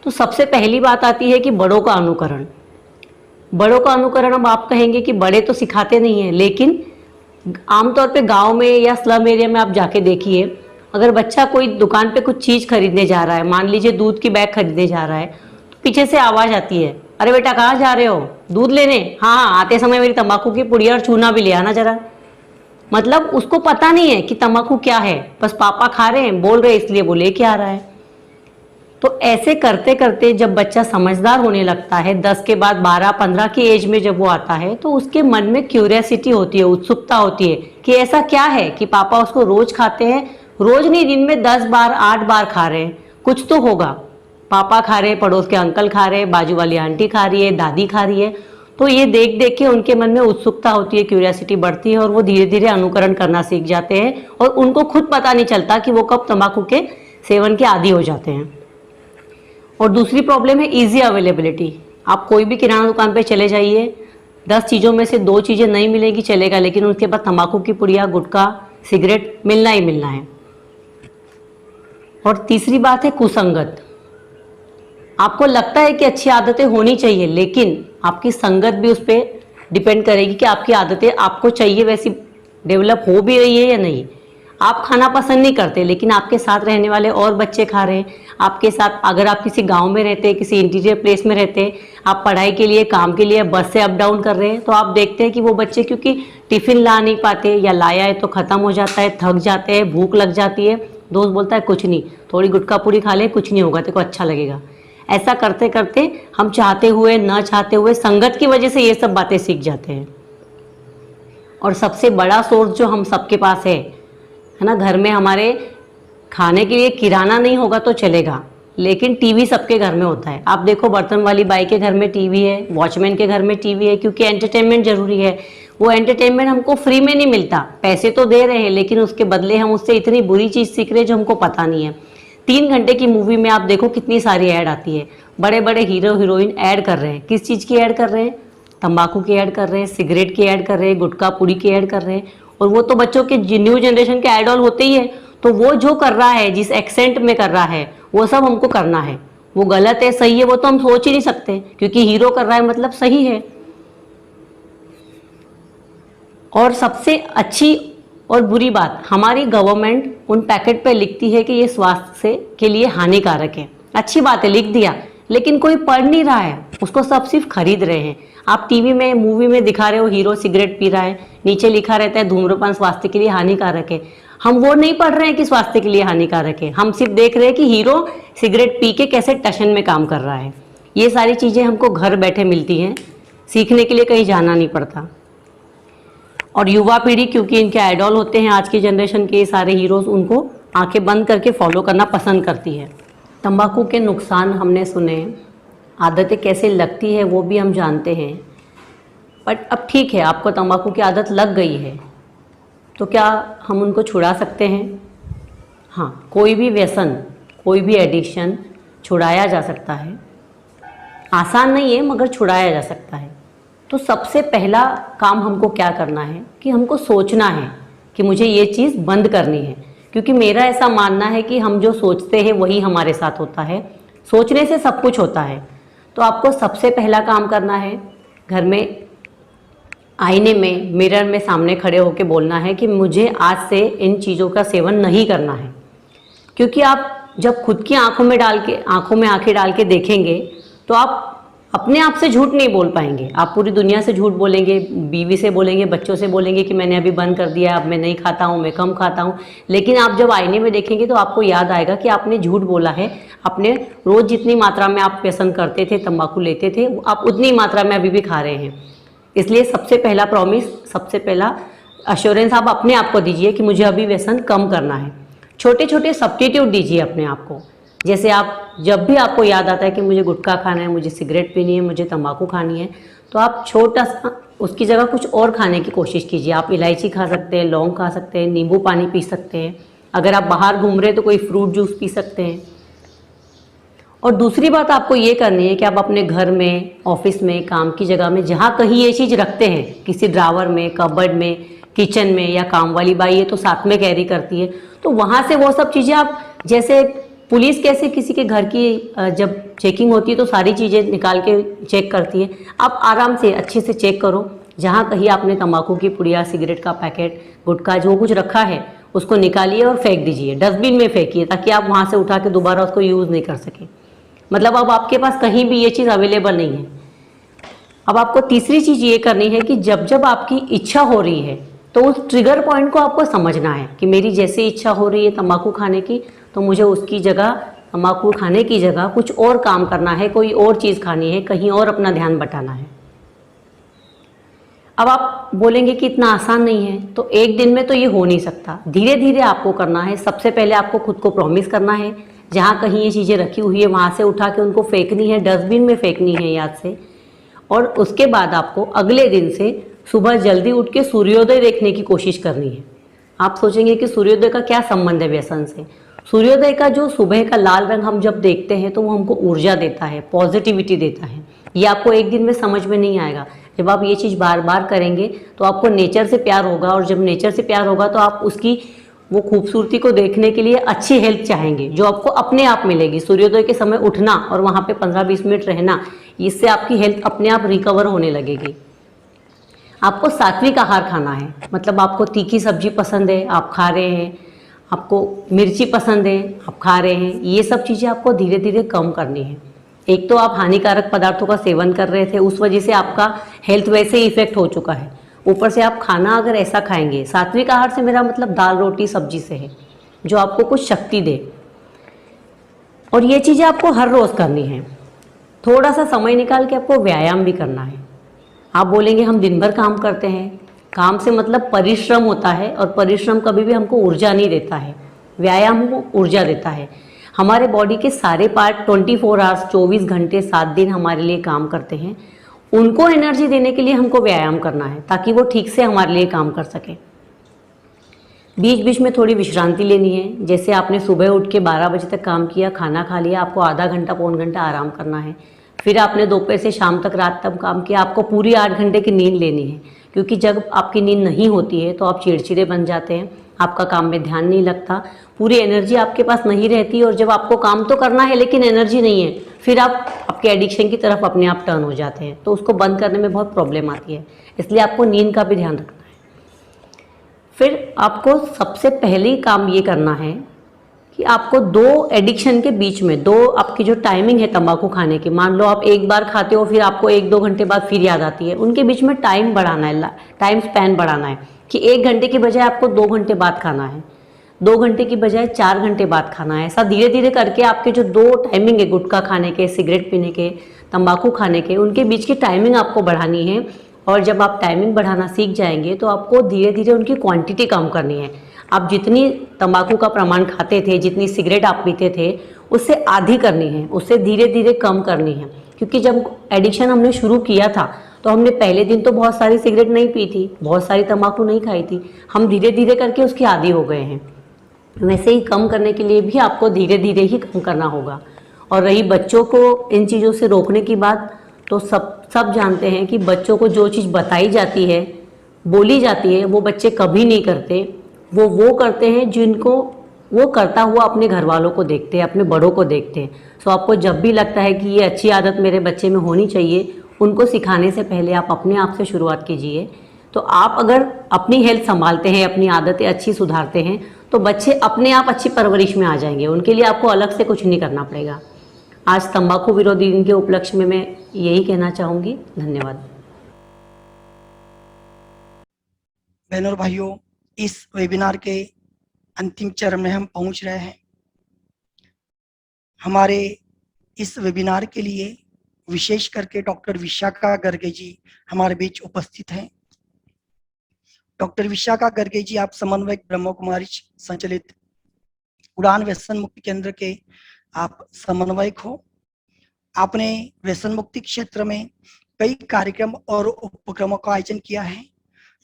तो सबसे पहली बात आती है कि बड़ों का अनुकरण। बड़ों का अनुकरण अब आप कहेंगे कि बड़े तो सिखाते नहीं हैं, लेकिन आमतौर पे गांव में या स्लम एरिया में आप जाके देखिए, अगर बच्चा कोई दुकान पे कुछ चीज़ खरीदने जा रहा है, मान लीजिए दूध की बैग खरीदने जा रहा है, तो पीछे से आवाज़ आती है, अरे बेटा कहाँ जा रहे हो, दूध लेने? हाँ हाँ, आते समय मेरी तंबाकू की पुड़िया और चूना भी ले आना जरा। मतलब उसको पता नहीं है कि तंबाकू क्या है, बस पापा खा रहे हैं, बोल रहे हैं, इसलिए वो लेके आ रहा है। तो ऐसे करते करते जब बच्चा समझदार होने लगता है, 10 के बाद 12-15 की एज में जब वो आता है, तो उसके मन में क्यूरियोसिटी होती है, उत्सुकता होती है कि ऐसा क्या है कि पापा उसको रोज खाते हैं, रोज नहीं, दिन में 10 बार 8 बार खा रहे हैं, कुछ तो होगा। पापा खा रहे हैं, पड़ोस के अंकल खा रहे हैं, बाजू वाली आंटी खा रही है, दादी खा रही है। तो ये देख देख के उनके मन में उत्सुकता होती है, क्यूरियोसिटी बढ़ती है और वो धीरे धीरे अनुकरण करना सीख जाते हैं और उनको खुद पता नहीं चलता कि वो कब तंबाकू के सेवन के आदी हो जाते हैं। और दूसरी प्रॉब्लम है इजी अवेलेबिलिटी। आप कोई भी किराना दुकान पे चले जाइए, 10 चीज़ों में से 2 चीज़ें नहीं मिलेगी चलेगा, लेकिन उसके बाद तंबाकू की पुड़िया, गुटखा, सिगरेट मिलना ही मिलना है। और तीसरी बात है कुसंगत। आपको लगता है कि अच्छी आदतें होनी चाहिए, लेकिन आपकी संगत भी उस पर डिपेंड करेगी कि आपकी आदतें आपको चाहिए वैसी डेवलप हो भी रही है या नहीं। आप खाना पसंद नहीं करते, लेकिन आपके साथ रहने वाले और बच्चे खा रहे हैं। आपके साथ अगर आप किसी गांव में रहते हैं, किसी इंटीरियर प्लेस में रहते हैं, आप पढ़ाई के लिए, काम के लिए बस से अप डाउन कर रहे हैं, तो आप देखते हैं कि वो बच्चे क्योंकि टिफिन ला नहीं पाते या लाया है तो ख़त्म हो जाता है, थक जाते हैं, भूख लग जाती है, दोस्त बोलता है कुछ नहीं, थोड़ी गुटखा पूरी खा ले, कुछ नहीं होगा, तेरे को अच्छा लगेगा। ऐसा करते करते हम चाहते हुए न चाहते हुए संगत की वजह से ये सब बातें सीख जाते हैं। और सबसे बड़ा सोर्स जो हम सबके पास है ना, घर में हमारे खाने के लिए किराना नहीं होगा तो चलेगा, लेकिन टीवी सबके घर में होता है। आप देखो बर्तन वाली बाई के घर में टीवी है, वॉचमैन के घर में टीवी है, क्योंकि एंटरटेनमेंट जरूरी है। वो एंटरटेनमेंट हमको फ्री में नहीं मिलता, पैसे तो दे रहे हैं, लेकिन उसके बदले हम उससे इतनी बुरी चीज़ सीख रहे हैं जो हमको पता नहीं है। 3 घंटे की मूवी में आप देखो कितनी सारी ऐड आती है, बड़े बड़े हीरो हीरोइन ऐड कर रहे हैं। किस चीज़ की ऐड कर रहे हैं? तंबाकू की ऐड कर रहे हैं, सिगरेट की ऐड कर रहे हैं, गुटखा पूड़ी की ऐड कर रहे हैं। और वो तो बच्चों के न्यू जनरेशन के आइडल होते ही है, तो वो जो कर रहा है, जिस एक्सेंट में कर रहा है, वो सब हमको करना है। वो गलत है सही है वो तो हम सोच ही नहीं सकते, क्योंकि हीरो कर रहा है मतलब सही है। और सबसे अच्छी और बुरी बात, हमारी गवर्नमेंट उन पैकेट पे लिखती है कि ये स्वास्थ्य से के लिए हानिकारक है। अच्छी बात है, लिख दिया, लेकिन कोई पढ़ नहीं रहा है, उसको सब सिर्फ खरीद रहे हैं। आप टीवी में, मूवी में दिखा रहे हो हीरो सिगरेट पी रहा है, नीचे लिखा रहता है धूम्रपान स्वास्थ्य के लिए हानिकारक है। हम वो नहीं पढ़ रहे हैं कि स्वास्थ्य के लिए हानिकारक है, हम सिर्फ देख रहे हैं कि हीरो सिगरेट पी के कैसे टशन में काम कर रहा है। ये सारी चीज़ें हमको घर बैठे मिलती हैं, सीखने के लिए कहीं जाना नहीं पड़ता। और युवा पीढ़ी, क्योंकि इनके आइडॉल होते हैं आज की जनरेशन के सारे हीरोज, उनको आंखें बंद करके फॉलो करना पसंद करती है। तंबाकू के नुकसान हमने सुने, आदतें कैसे लगती है वो भी हम जानते हैं। बट अब ठीक है, आपको तंबाकू की आदत लग गई है, तो क्या हम उनको छुड़ा सकते हैं? हाँ, कोई भी व्यसन, कोई भी एडिक्शन छुड़ाया जा सकता है। आसान नहीं है मगर छुड़ाया जा सकता है। तो सबसे पहला काम हमको क्या करना है कि हमको सोचना है कि मुझे ये चीज़ बंद करनी है, क्योंकि मेरा ऐसा मानना है कि हम जो सोचते हैं वही हमारे साथ होता है। सोचने से सब कुछ होता है। तो आपको सबसे पहला काम करना है, घर में आईने में, मिरर में सामने खड़े होकर बोलना है कि मुझे आज से इन चीज़ों का सेवन नहीं करना है। क्योंकि आप जब खुद की आंखों में आंखें डाल के देखेंगे तो आप अपने आप से झूठ नहीं बोल पाएंगे। आप पूरी दुनिया से झूठ बोलेंगे, बीवी से बोलेंगे, बच्चों से बोलेंगे कि मैंने अभी बंद कर दिया, अब मैं नहीं खाता हूँ, मैं कम खाता हूँ। लेकिन आप जब आईने में देखेंगे तो आपको याद आएगा कि आपने झूठ बोला है। अपने रोज़ जितनी मात्रा में आप व्यसन करते थे, तंबाकू लेते थे, आप उतनी मात्रा में अभी भी खा रहे हैं। इसलिए सबसे पहला प्रॉमिस, सबसे पहला अश्योरेंस आप अपने आप को दीजिए कि मुझे अभी व्यसन कम करना है। छोटे छोटे सब्स्टिट्यूट दीजिए अपने आप को। जैसे आप जब भी आपको याद आता है कि मुझे गुटखा खाना है, मुझे सिगरेट पीनी है, मुझे तंबाकू खानी है, तो आप छोटा सा उसकी जगह कुछ और खाने की कोशिश कीजिए। आप इलायची खा सकते हैं, लौंग खा सकते हैं, नींबू पानी पी सकते हैं। अगर आप बाहर घूम रहे हैं तो कोई फ्रूट जूस पी सकते हैं। और दूसरी बात आपको ये करनी है कि आप अपने घर में, ऑफिस में, काम की जगह में, जहाँ कहीं ये चीज़ रखते हैं, किसी ड्रावर में, कबर्ड में, किचन में, या काम वाली बाई है तो साथ में कैरी करती है, तो वहाँ से वो सब चीज़ें आप, जैसे पुलिस कैसे किसी के घर की जब चेकिंग होती है तो सारी चीज़ें निकाल के चेक करती है, आप आराम से अच्छे से चेक करो। जहाँ कहीं आपने तंबाकू की पुड़िया, सिगरेट का पैकेट, गुटखा जो कुछ रखा है उसको निकालिए और फेंक दीजिए, डस्टबिन में फेंकिए, ताकि आप वहाँ से उठा के दोबारा उसको यूज़ नहीं कर सकें। मतलब अब आपके पास कहीं भी ये चीज़ अवेलेबल नहीं है। अब आपको तीसरी चीज़ ये करनी है कि जब जब आपकी इच्छा हो रही है तो उस ट्रिगर पॉइंट को आपको समझना है कि मेरी जैसे इच्छा हो रही है तंबाकू खाने की, तो मुझे उसकी जगह, तंबाकू खाने की जगह कुछ और काम करना है, कोई और चीज़ खानी है, कहीं और अपना ध्यान बटाना है। अब आप बोलेंगे कि इतना आसान नहीं है, तो एक दिन में तो ये हो नहीं सकता, धीरे धीरे आपको करना है। सबसे पहले आपको खुद को प्रॉमिस करना है, जहाँ कहीं ये चीज़ें रखी हुई है वहाँ से उठा के उनको फेंकनी है, डस्टबिन में फेंकनी है याद से। और उसके बाद आपको अगले दिन से सुबह जल्दी उठ के सूर्योदय देखने की कोशिश करनी है। आप सोचेंगे कि सूर्योदय का क्या संबंध है व्यसन से। सूर्योदय का जो सुबह का लाल रंग हम जब देखते हैं तो वो हमको ऊर्जा देता है, पॉजिटिविटी देता है। ये आपको एक दिन में समझ में नहीं आएगा। जब आप ये चीज़ बार बार करेंगे तो आपको नेचर से प्यार होगा, और जब नेचर से प्यार होगा तो आप उसकी वो खूबसूरती को देखने के लिए अच्छी हेल्थ चाहेंगे, जो आपको अपने आप मिलेगी। सूर्योदय के समय उठना और वहाँ पे 15-20 मिनट रहना, इससे आपकी हेल्थ अपने आप रिकवर होने लगेगी। आपको सात्विक आहार खाना है, मतलब आपको तीखी सब्जी पसंद है, आप खा रहे हैं, आपको मिर्ची पसंद है, आप खा रहे हैं, ये सब चीज़ें आपको धीरे धीरे कम करनी है। एक तो आप हानिकारक पदार्थों का सेवन कर रहे थे, उस वजह से आपका हेल्थ वैसे ही इफेक्ट हो चुका है, ऊपर से आप खाना अगर ऐसा खाएंगे, सात्विक आहार से मेरा मतलब दाल रोटी सब्जी से है, जो आपको कुछ शक्ति दे। और ये चीज़ें आपको हर रोज़ करनी है। थोड़ा सा समय निकाल के आपको व्यायाम भी करना है। आप बोलेंगे हम दिन भर काम करते हैं, काम से मतलब परिश्रम होता है, और परिश्रम कभी भी हमको ऊर्जा नहीं देता है, व्यायाम हमको ऊर्जा देता है। हमारे बॉडी के सारे पार्ट 24 आवर्स 24 घंटे 7 दिन हमारे लिए काम करते हैं, उनको एनर्जी देने के लिए हमको व्यायाम करना है, ताकि वो ठीक से हमारे लिए काम कर सके। बीच बीच में थोड़ी विश्रांति लेनी है। जैसे आपने सुबह उठ के 12 बजे तक काम किया, खाना खा लिया, आपको आधा घंटा पौन घंटा आराम करना है। फिर आपने दोपहर से शाम तक रात तक काम किया, आपको पूरी 8 घंटे की नींद लेनी है, क्योंकि जब आपकी नींद नहीं होती है तो आप चिड़चिड़े बन जाते हैं, आपका काम में ध्यान नहीं लगता, पूरी एनर्जी आपके पास नहीं रहती, और जब आपको काम तो करना है लेकिन एनर्जी नहीं है, फिर आप आपके एडिक्शन की तरफ अपने आप टर्न हो जाते हैं, तो उसको बंद करने में बहुत प्रॉब्लम आती है। इसलिए आपको नींद का भी ध्यान रखना है। फिर आपको सबसे पहले काम ये करना है कि आपको 2 एडिक्शन के बीच में, 2 आपकी जो टाइमिंग है तंबाकू खाने की, मान लो आप एक बार खाते हो, फिर आपको 1-2 घंटे बाद फिर याद आती है, उनके बीच में टाइम बढ़ाना है, टाइम स्पैन बढ़ाना है, कि 1 घंटे की बजाय आपको 2 घंटे बाद खाना है, 2 घंटे की बजाय 4 घंटे बाद खाना है। ऐसा धीरे धीरे करके आपके जो 2 टाइमिंग है, गुटखा खाने के, सिगरेट पीने के, तंबाकू खाने के, उनके बीच की टाइमिंग आपको बढ़ानी है। और जब आप टाइमिंग बढ़ाना सीख जाएंगे तो आपको धीरे धीरे उनकी क्वांटिटी कम करनी है। आप जितनी तंबाकू का प्रमाण खाते थे, जितनी सिगरेट आप पीते थे, उससे आधी करनी है, उससे धीरे धीरे कम करनी है। क्योंकि जब एडिक्शन हमने शुरू किया था तो हमने पहले दिन तो बहुत सारी सिगरेट नहीं पी थी, बहुत सारी तंबाकू नहीं खाई थी, हम धीरे धीरे करके उसके आदी हो गए हैं। वैसे ही कम करने के लिए भी आपको धीरे धीरे ही कम करना होगा। और रही बच्चों को इन चीज़ों से रोकने की बात, तो सब जानते हैं कि बच्चों को जो चीज़ बताई जाती है, बोली जाती है, वो बच्चे कभी नहीं करते। वो करते हैं जिनको वो करता हुआ अपने घर वालों को देखते हैं, अपने बड़ों को देखते हैं। सो आपको जब भी लगता है कि ये अच्छी आदत मेरे बच्चे में होनी चाहिए, उनको सिखाने से पहले आप अपने आप से शुरुआत कीजिए। तो आप अगर अपनी हेल्थ संभालते हैं, अपनी आदतें अच्छी सुधारते हैं, तो बच्चे अपने आप अच्छी परवरिश में आ जाएंगे। उनके लिए आपको अलग से कुछ नहीं करना पड़ेगा। आज तंबाकू विरोधी दिन के उपलक्ष्य में मैं यही कहना चाहूँगी। धन्यवाद। बहनों और भाइयों, इस वेबिनार के अंतिम चरण में हम पहुंच रहे हैं। हमारे इस वेबिनार के लिए विशेष करके डॉक्टर विशाखा गर्गे जी हमारे बीच उपस्थित हैं। डॉक्टर विशाखा गर्गे जी, आप समन्वयक ब्रह्म कुमारी संचालित उड़ान व्यसन मुक्ति केंद्र के आप समन्वयक हो। आपने व्यसन मुक्ति क्षेत्र में कई कार्यक्रम और उपक्रमों का आयोजन किया है।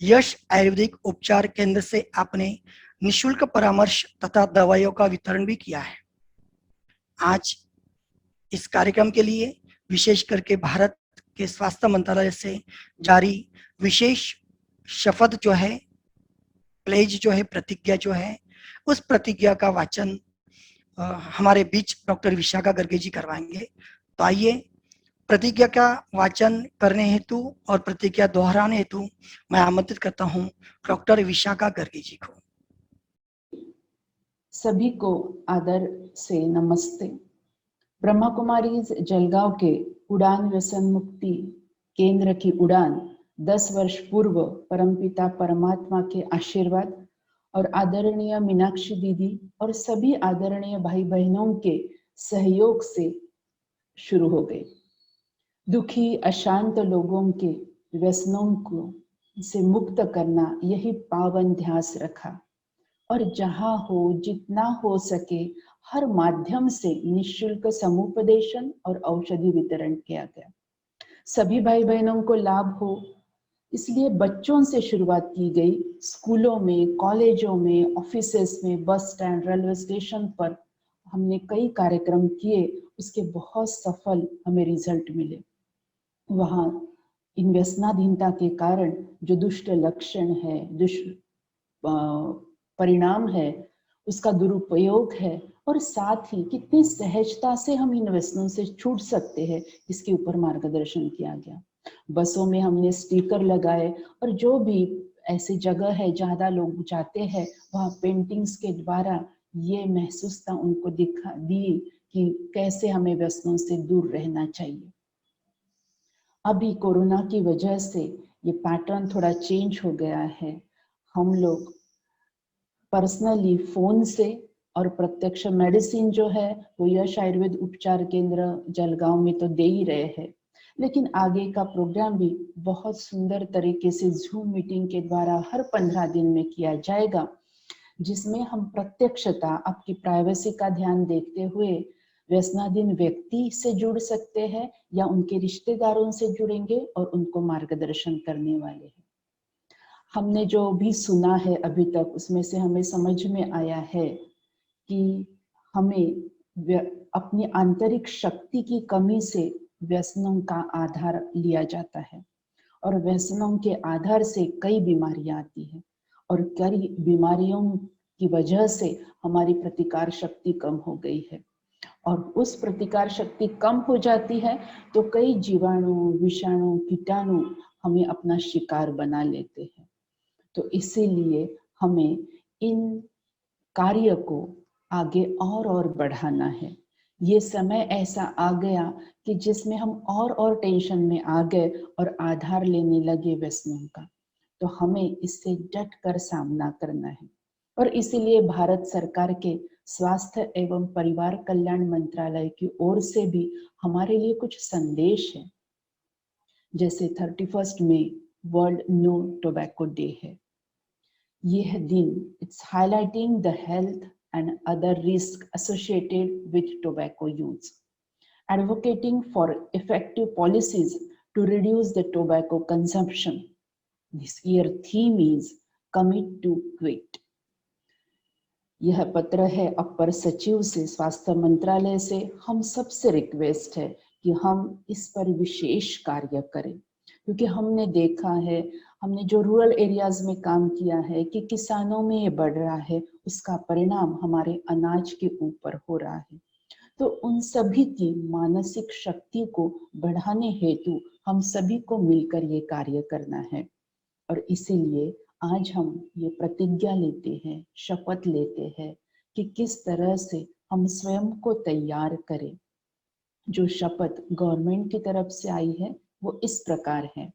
यश आयुर्वेदिक उपचार केंद्र से आपने निशुल्क परामर्श तथा दवाइयों का वितरण भी किया है। आज इस कार्यक्रम के लिए विशेष करके भारत के स्वास्थ्य मंत्रालय से जारी विशेष शपथ जो है, प्लेज जो है, प्रतिज्ञा जो है, उस प्रतिज्ञा का वाचन हमारे बीच डॉक्टर विशाखा गर्गे जी करवाएंगे। तो आइए प्रतिज्ञा का वाचन करने हेतु और प्रतिज्ञा दोहराने हेतु मैं आमंत्रित करता हूं डॉक्टर विशाखा गर्गे जी को। सभी को आदर से नमस्ते। ब्रह्मा कुमारी जलगांव के उड़ान व्यसन मुक्ति केंद्र की उड़ान 10 वर्ष पूर्व परमपिता परमात्मा के आशीर्वाद और आदरणीय मीनाक्षी दीदी और सभी आदरणीय भाई बहनों के सहयोग से शुरू हो गई। दुखी अशांत लोगों के व्यसनों को से मुक्त करना यही पावन ध्यास रखा और जहां हो जितना हो सके हर माध्यम से निःशुल्क समुपदेशन और औषधि वितरण किया गया। सभी भाई बहनों को लाभ हो इसलिए बच्चों से शुरुआत की गई। स्कूलों में, कॉलेजों में, ऑफिसेस में, बस स्टैंड, रेलवे स्टेशन पर हमने कई कार्यक्रम किए। उसके बहुत सफल हमें रिजल्ट मिले। वहाँ इन व्यसनाधीनता के कारण जो दुष्ट लक्षण है, दुष्ट परिणाम है, उसका दुरुपयोग है और साथ ही कितनी सहजता से हम इन व्यसनों से छूट सकते हैं, इसके ऊपर मार्गदर्शन किया गया। बसों में हमने स्टिकर लगाए और जो भी ऐसी जगह है ज़्यादा लोग जाते हैं वहाँ पेंटिंग्स के द्वारा ये महसूसता उनको दिखा दी कि कैसे हमें व्यसनों से दूर रहना चाहिए। अभी कोरोना की वजह से ये पैटर्न थोड़ा चेंज हो गया है। हम लोग पर्सनली फोन से और प्रत्यक्ष मेडिसिन जो है वो यश आयुर्वेद उपचार केंद्र जलगांव में तो दे ही रहे हैं, लेकिन आगे का प्रोग्राम भी बहुत सुंदर तरीके से जूम मीटिंग के द्वारा हर 15 दिन में किया जाएगा, जिसमें हम प्रत्यक्षता आपकी प्राइवेसी का ध्यान देखते हुए व्यसनाधीन व्यक्ति से जुड़ सकते हैं या उनके रिश्तेदारों से जुड़ेंगे और उनको मार्गदर्शन करने वाले हैं। हमने जो भी सुना है अभी तक उसमें से हमें समझ में आया है कि हमें अपनी आंतरिक शक्ति की कमी से व्यसनों का आधार लिया जाता है और व्यसनों के आधार से कई बीमारियां आती हैं और कई बीमारियों की वजह से हमारी प्रतिकार शक्ति कम हो गई है और उस प्रतिकार शक्ति कम हो जाती है तो कई जीवाणु, विषाणु, कीटाणु हमें अपना शिकार बना लेते हैं। तो इसीलिए हमें इन कार्य को आगे और बढ़ाना है। ये समय ऐसा आ गया कि जिसमें हम और टेंशन में आ गए और आधार लेने लगे व्यसनों का, तो हमें इससे डट कर सामना करना है। और इसीलिए भारत सरकार के स्वास्थ्य एवं परिवार कल्याण मंत्रालय की ओर से भी हमारे लिए कुछ संदेश है। जैसे 31 मई वर्ल्ड नो टोबैको डे है। यह दिन it's highlighting the health and other risks associated with tobacco use, advocating for effective policies to reduce the tobacco consumption. This year theme is Commit to Quit. यह पत्र है अपर सचिव से, स्वास्थ्य मंत्रालय से। हम सबसे रिक्वेस्ट है कि हम इस पर विशेष कार्य करें, क्योंकि हमने देखा है, हमने जो रूरल एरियाज में काम किया है कि किसानों में ये बढ़ रहा है, उसका परिणाम हमारे अनाज के ऊपर हो रहा है। तो उन सभी की मानसिक शक्ति को बढ़ाने हेतु हम सभी को मिलकर ये कार्य करना है और इसीलिए आज हम ये प्रतिज्ञा लेते हैं, शपथ लेते हैं कि किस तरह से हम स्वयं को तैयार करें। जो शपथ गवर्नमेंट की तरफ से आई है वो इस प्रकार है।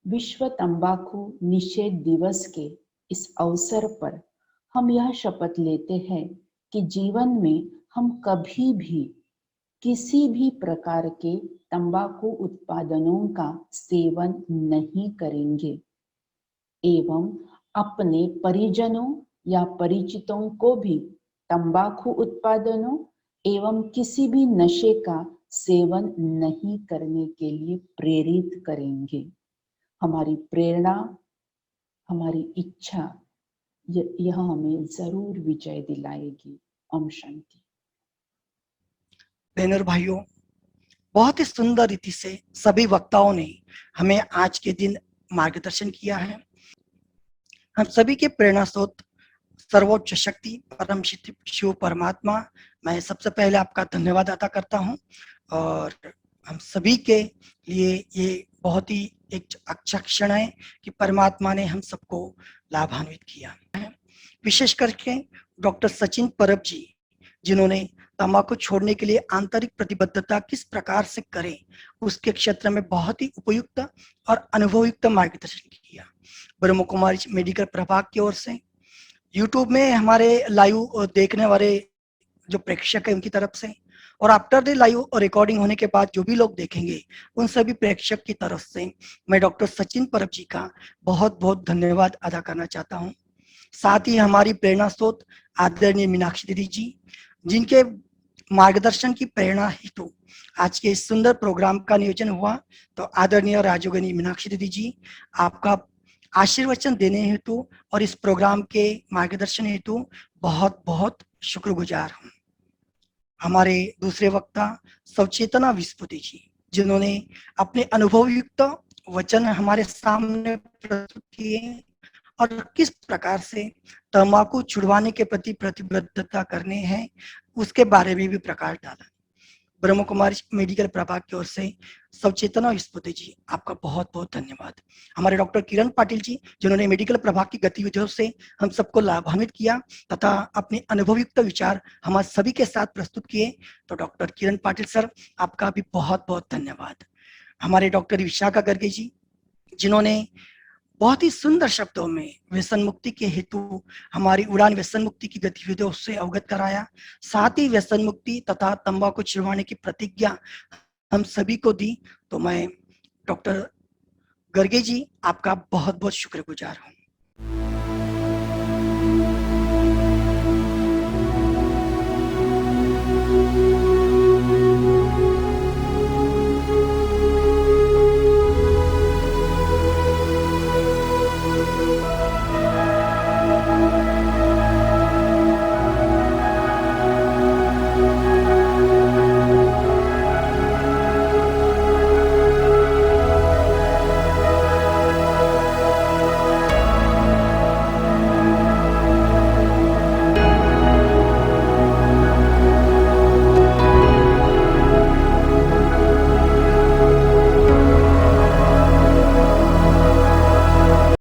विश्व तंबाकू निषेध दिवस के इस अवसर पर हम यह शपथ लेते हैं कि जीवन में हम कभी भी किसी भी प्रकार के तंबाकू उत्पादनों का सेवन नहीं करेंगे एवं अपने परिजनों या परिचितों को भी तंबाकू उत्पादनों एवं किसी भी नशे का सेवन नहीं करने के लिए प्रेरित करेंगे। हमारी प्रेरणा, हमारी इच्छा यह हमें जरूर विजय दिलाएगी। ओम शांति। बहनों और भाइयों, बहुत ही सुंदर रीति से सभी वक्ताओं ने हमें आज के दिन मार्गदर्शन किया है। हम सभी के प्रेरणा स्रोत सर्वोच्च शक्ति परम शिव परमात्मा, मैं सबसे पहले आपका धन्यवाद अदा करता हूं और हम सभी के लिए ये बहुत ही एक अच्छा क्षण है कि परमात्मा ने हम सबको लाभान्वित किया है। विशेष करके डॉक्टर सचिन परब जी, जिन्होंने तंबाकू छोड़ने के लिए आंतरिक प्रतिबद्धता किस प्रकार से करें उसके क्षेत्र में बहुत ही उपयुक्त और अनुभवयुक्त मार्गदर्शन किया। ब्रह्म कुमारी मेडिकल प्रभाग की ओर से यूट्यूब में हमारे लाइव देखने वाले जो प्रेक्षक है उनकी तरफ से और आफ्टर द लाइव और रिकॉर्डिंग होने के बाद जो भी लोग देखेंगे उन सभी प्रेक्षक की तरफ से मैं डॉक्टर सचिन परब जी का बहुत बहुत धन्यवाद अदा करना चाहता हूं। साथ ही हमारी प्रेरणा स्रोत आदरणीय मीनाक्षी दीदी जी, जिनके मार्गदर्शन की प्रेरणा हेतु आज के इस सुंदर प्रोग्राम का नियोजन हुआ। तो आदरणीय राजयोगिनी मीनाक्षी दीदी जी, आपका आशीर्वचन देने हेतु और इस प्रोग्राम के मार्गदर्शन हेतु बहुत बहुत शुक्रगुजार हूँ। हमारे दूसरे वक्ता सवचेतना विस्फुति जी, जिन्होंने अपने अनुभवयुक्त वचन हमारे सामने प्रस्तुत किए और किस प्रकार से तंबाकू छुड़वाने के प्रति प्रतिबद्धता करने हैं उसके बारे में भी प्रकाश डाला। ब्रह्म कुमारी मेडिकल प्रभाग की ओर से सचेतना विस्फूर्ति जी, आपका बहुत बहुत धन्यवाद। हमारे डॉक्टर किरण पाटिल जी, जिन्होंने मेडिकल प्रभाग की गतिविधियों से हम सबको लाभान्वित किया तथा अपने अनुभवयुक्त विचार हमारे सभी के साथ प्रस्तुत किए, तो डॉक्टर किरण पाटिल सर, आपका भी बहुत बहुत धन्यवाद। हमारे डॉक्टर विशाखा गर्गे जी, जिन्होंने बहुत ही सुंदर शब्दों में व्यसन मुक्ति के हेतु हमारी उड़ान व्यसन मुक्ति की गतिविधियों से अवगत कराया, साथ ही व्यसन मुक्ति तथा तंबाकू छुड़वाने की प्रतिज्ञा हम सभी को दी। तो मैं डॉक्टर गर्गे जी, आपका बहुत बहुत शुक्रगुजार हूँ।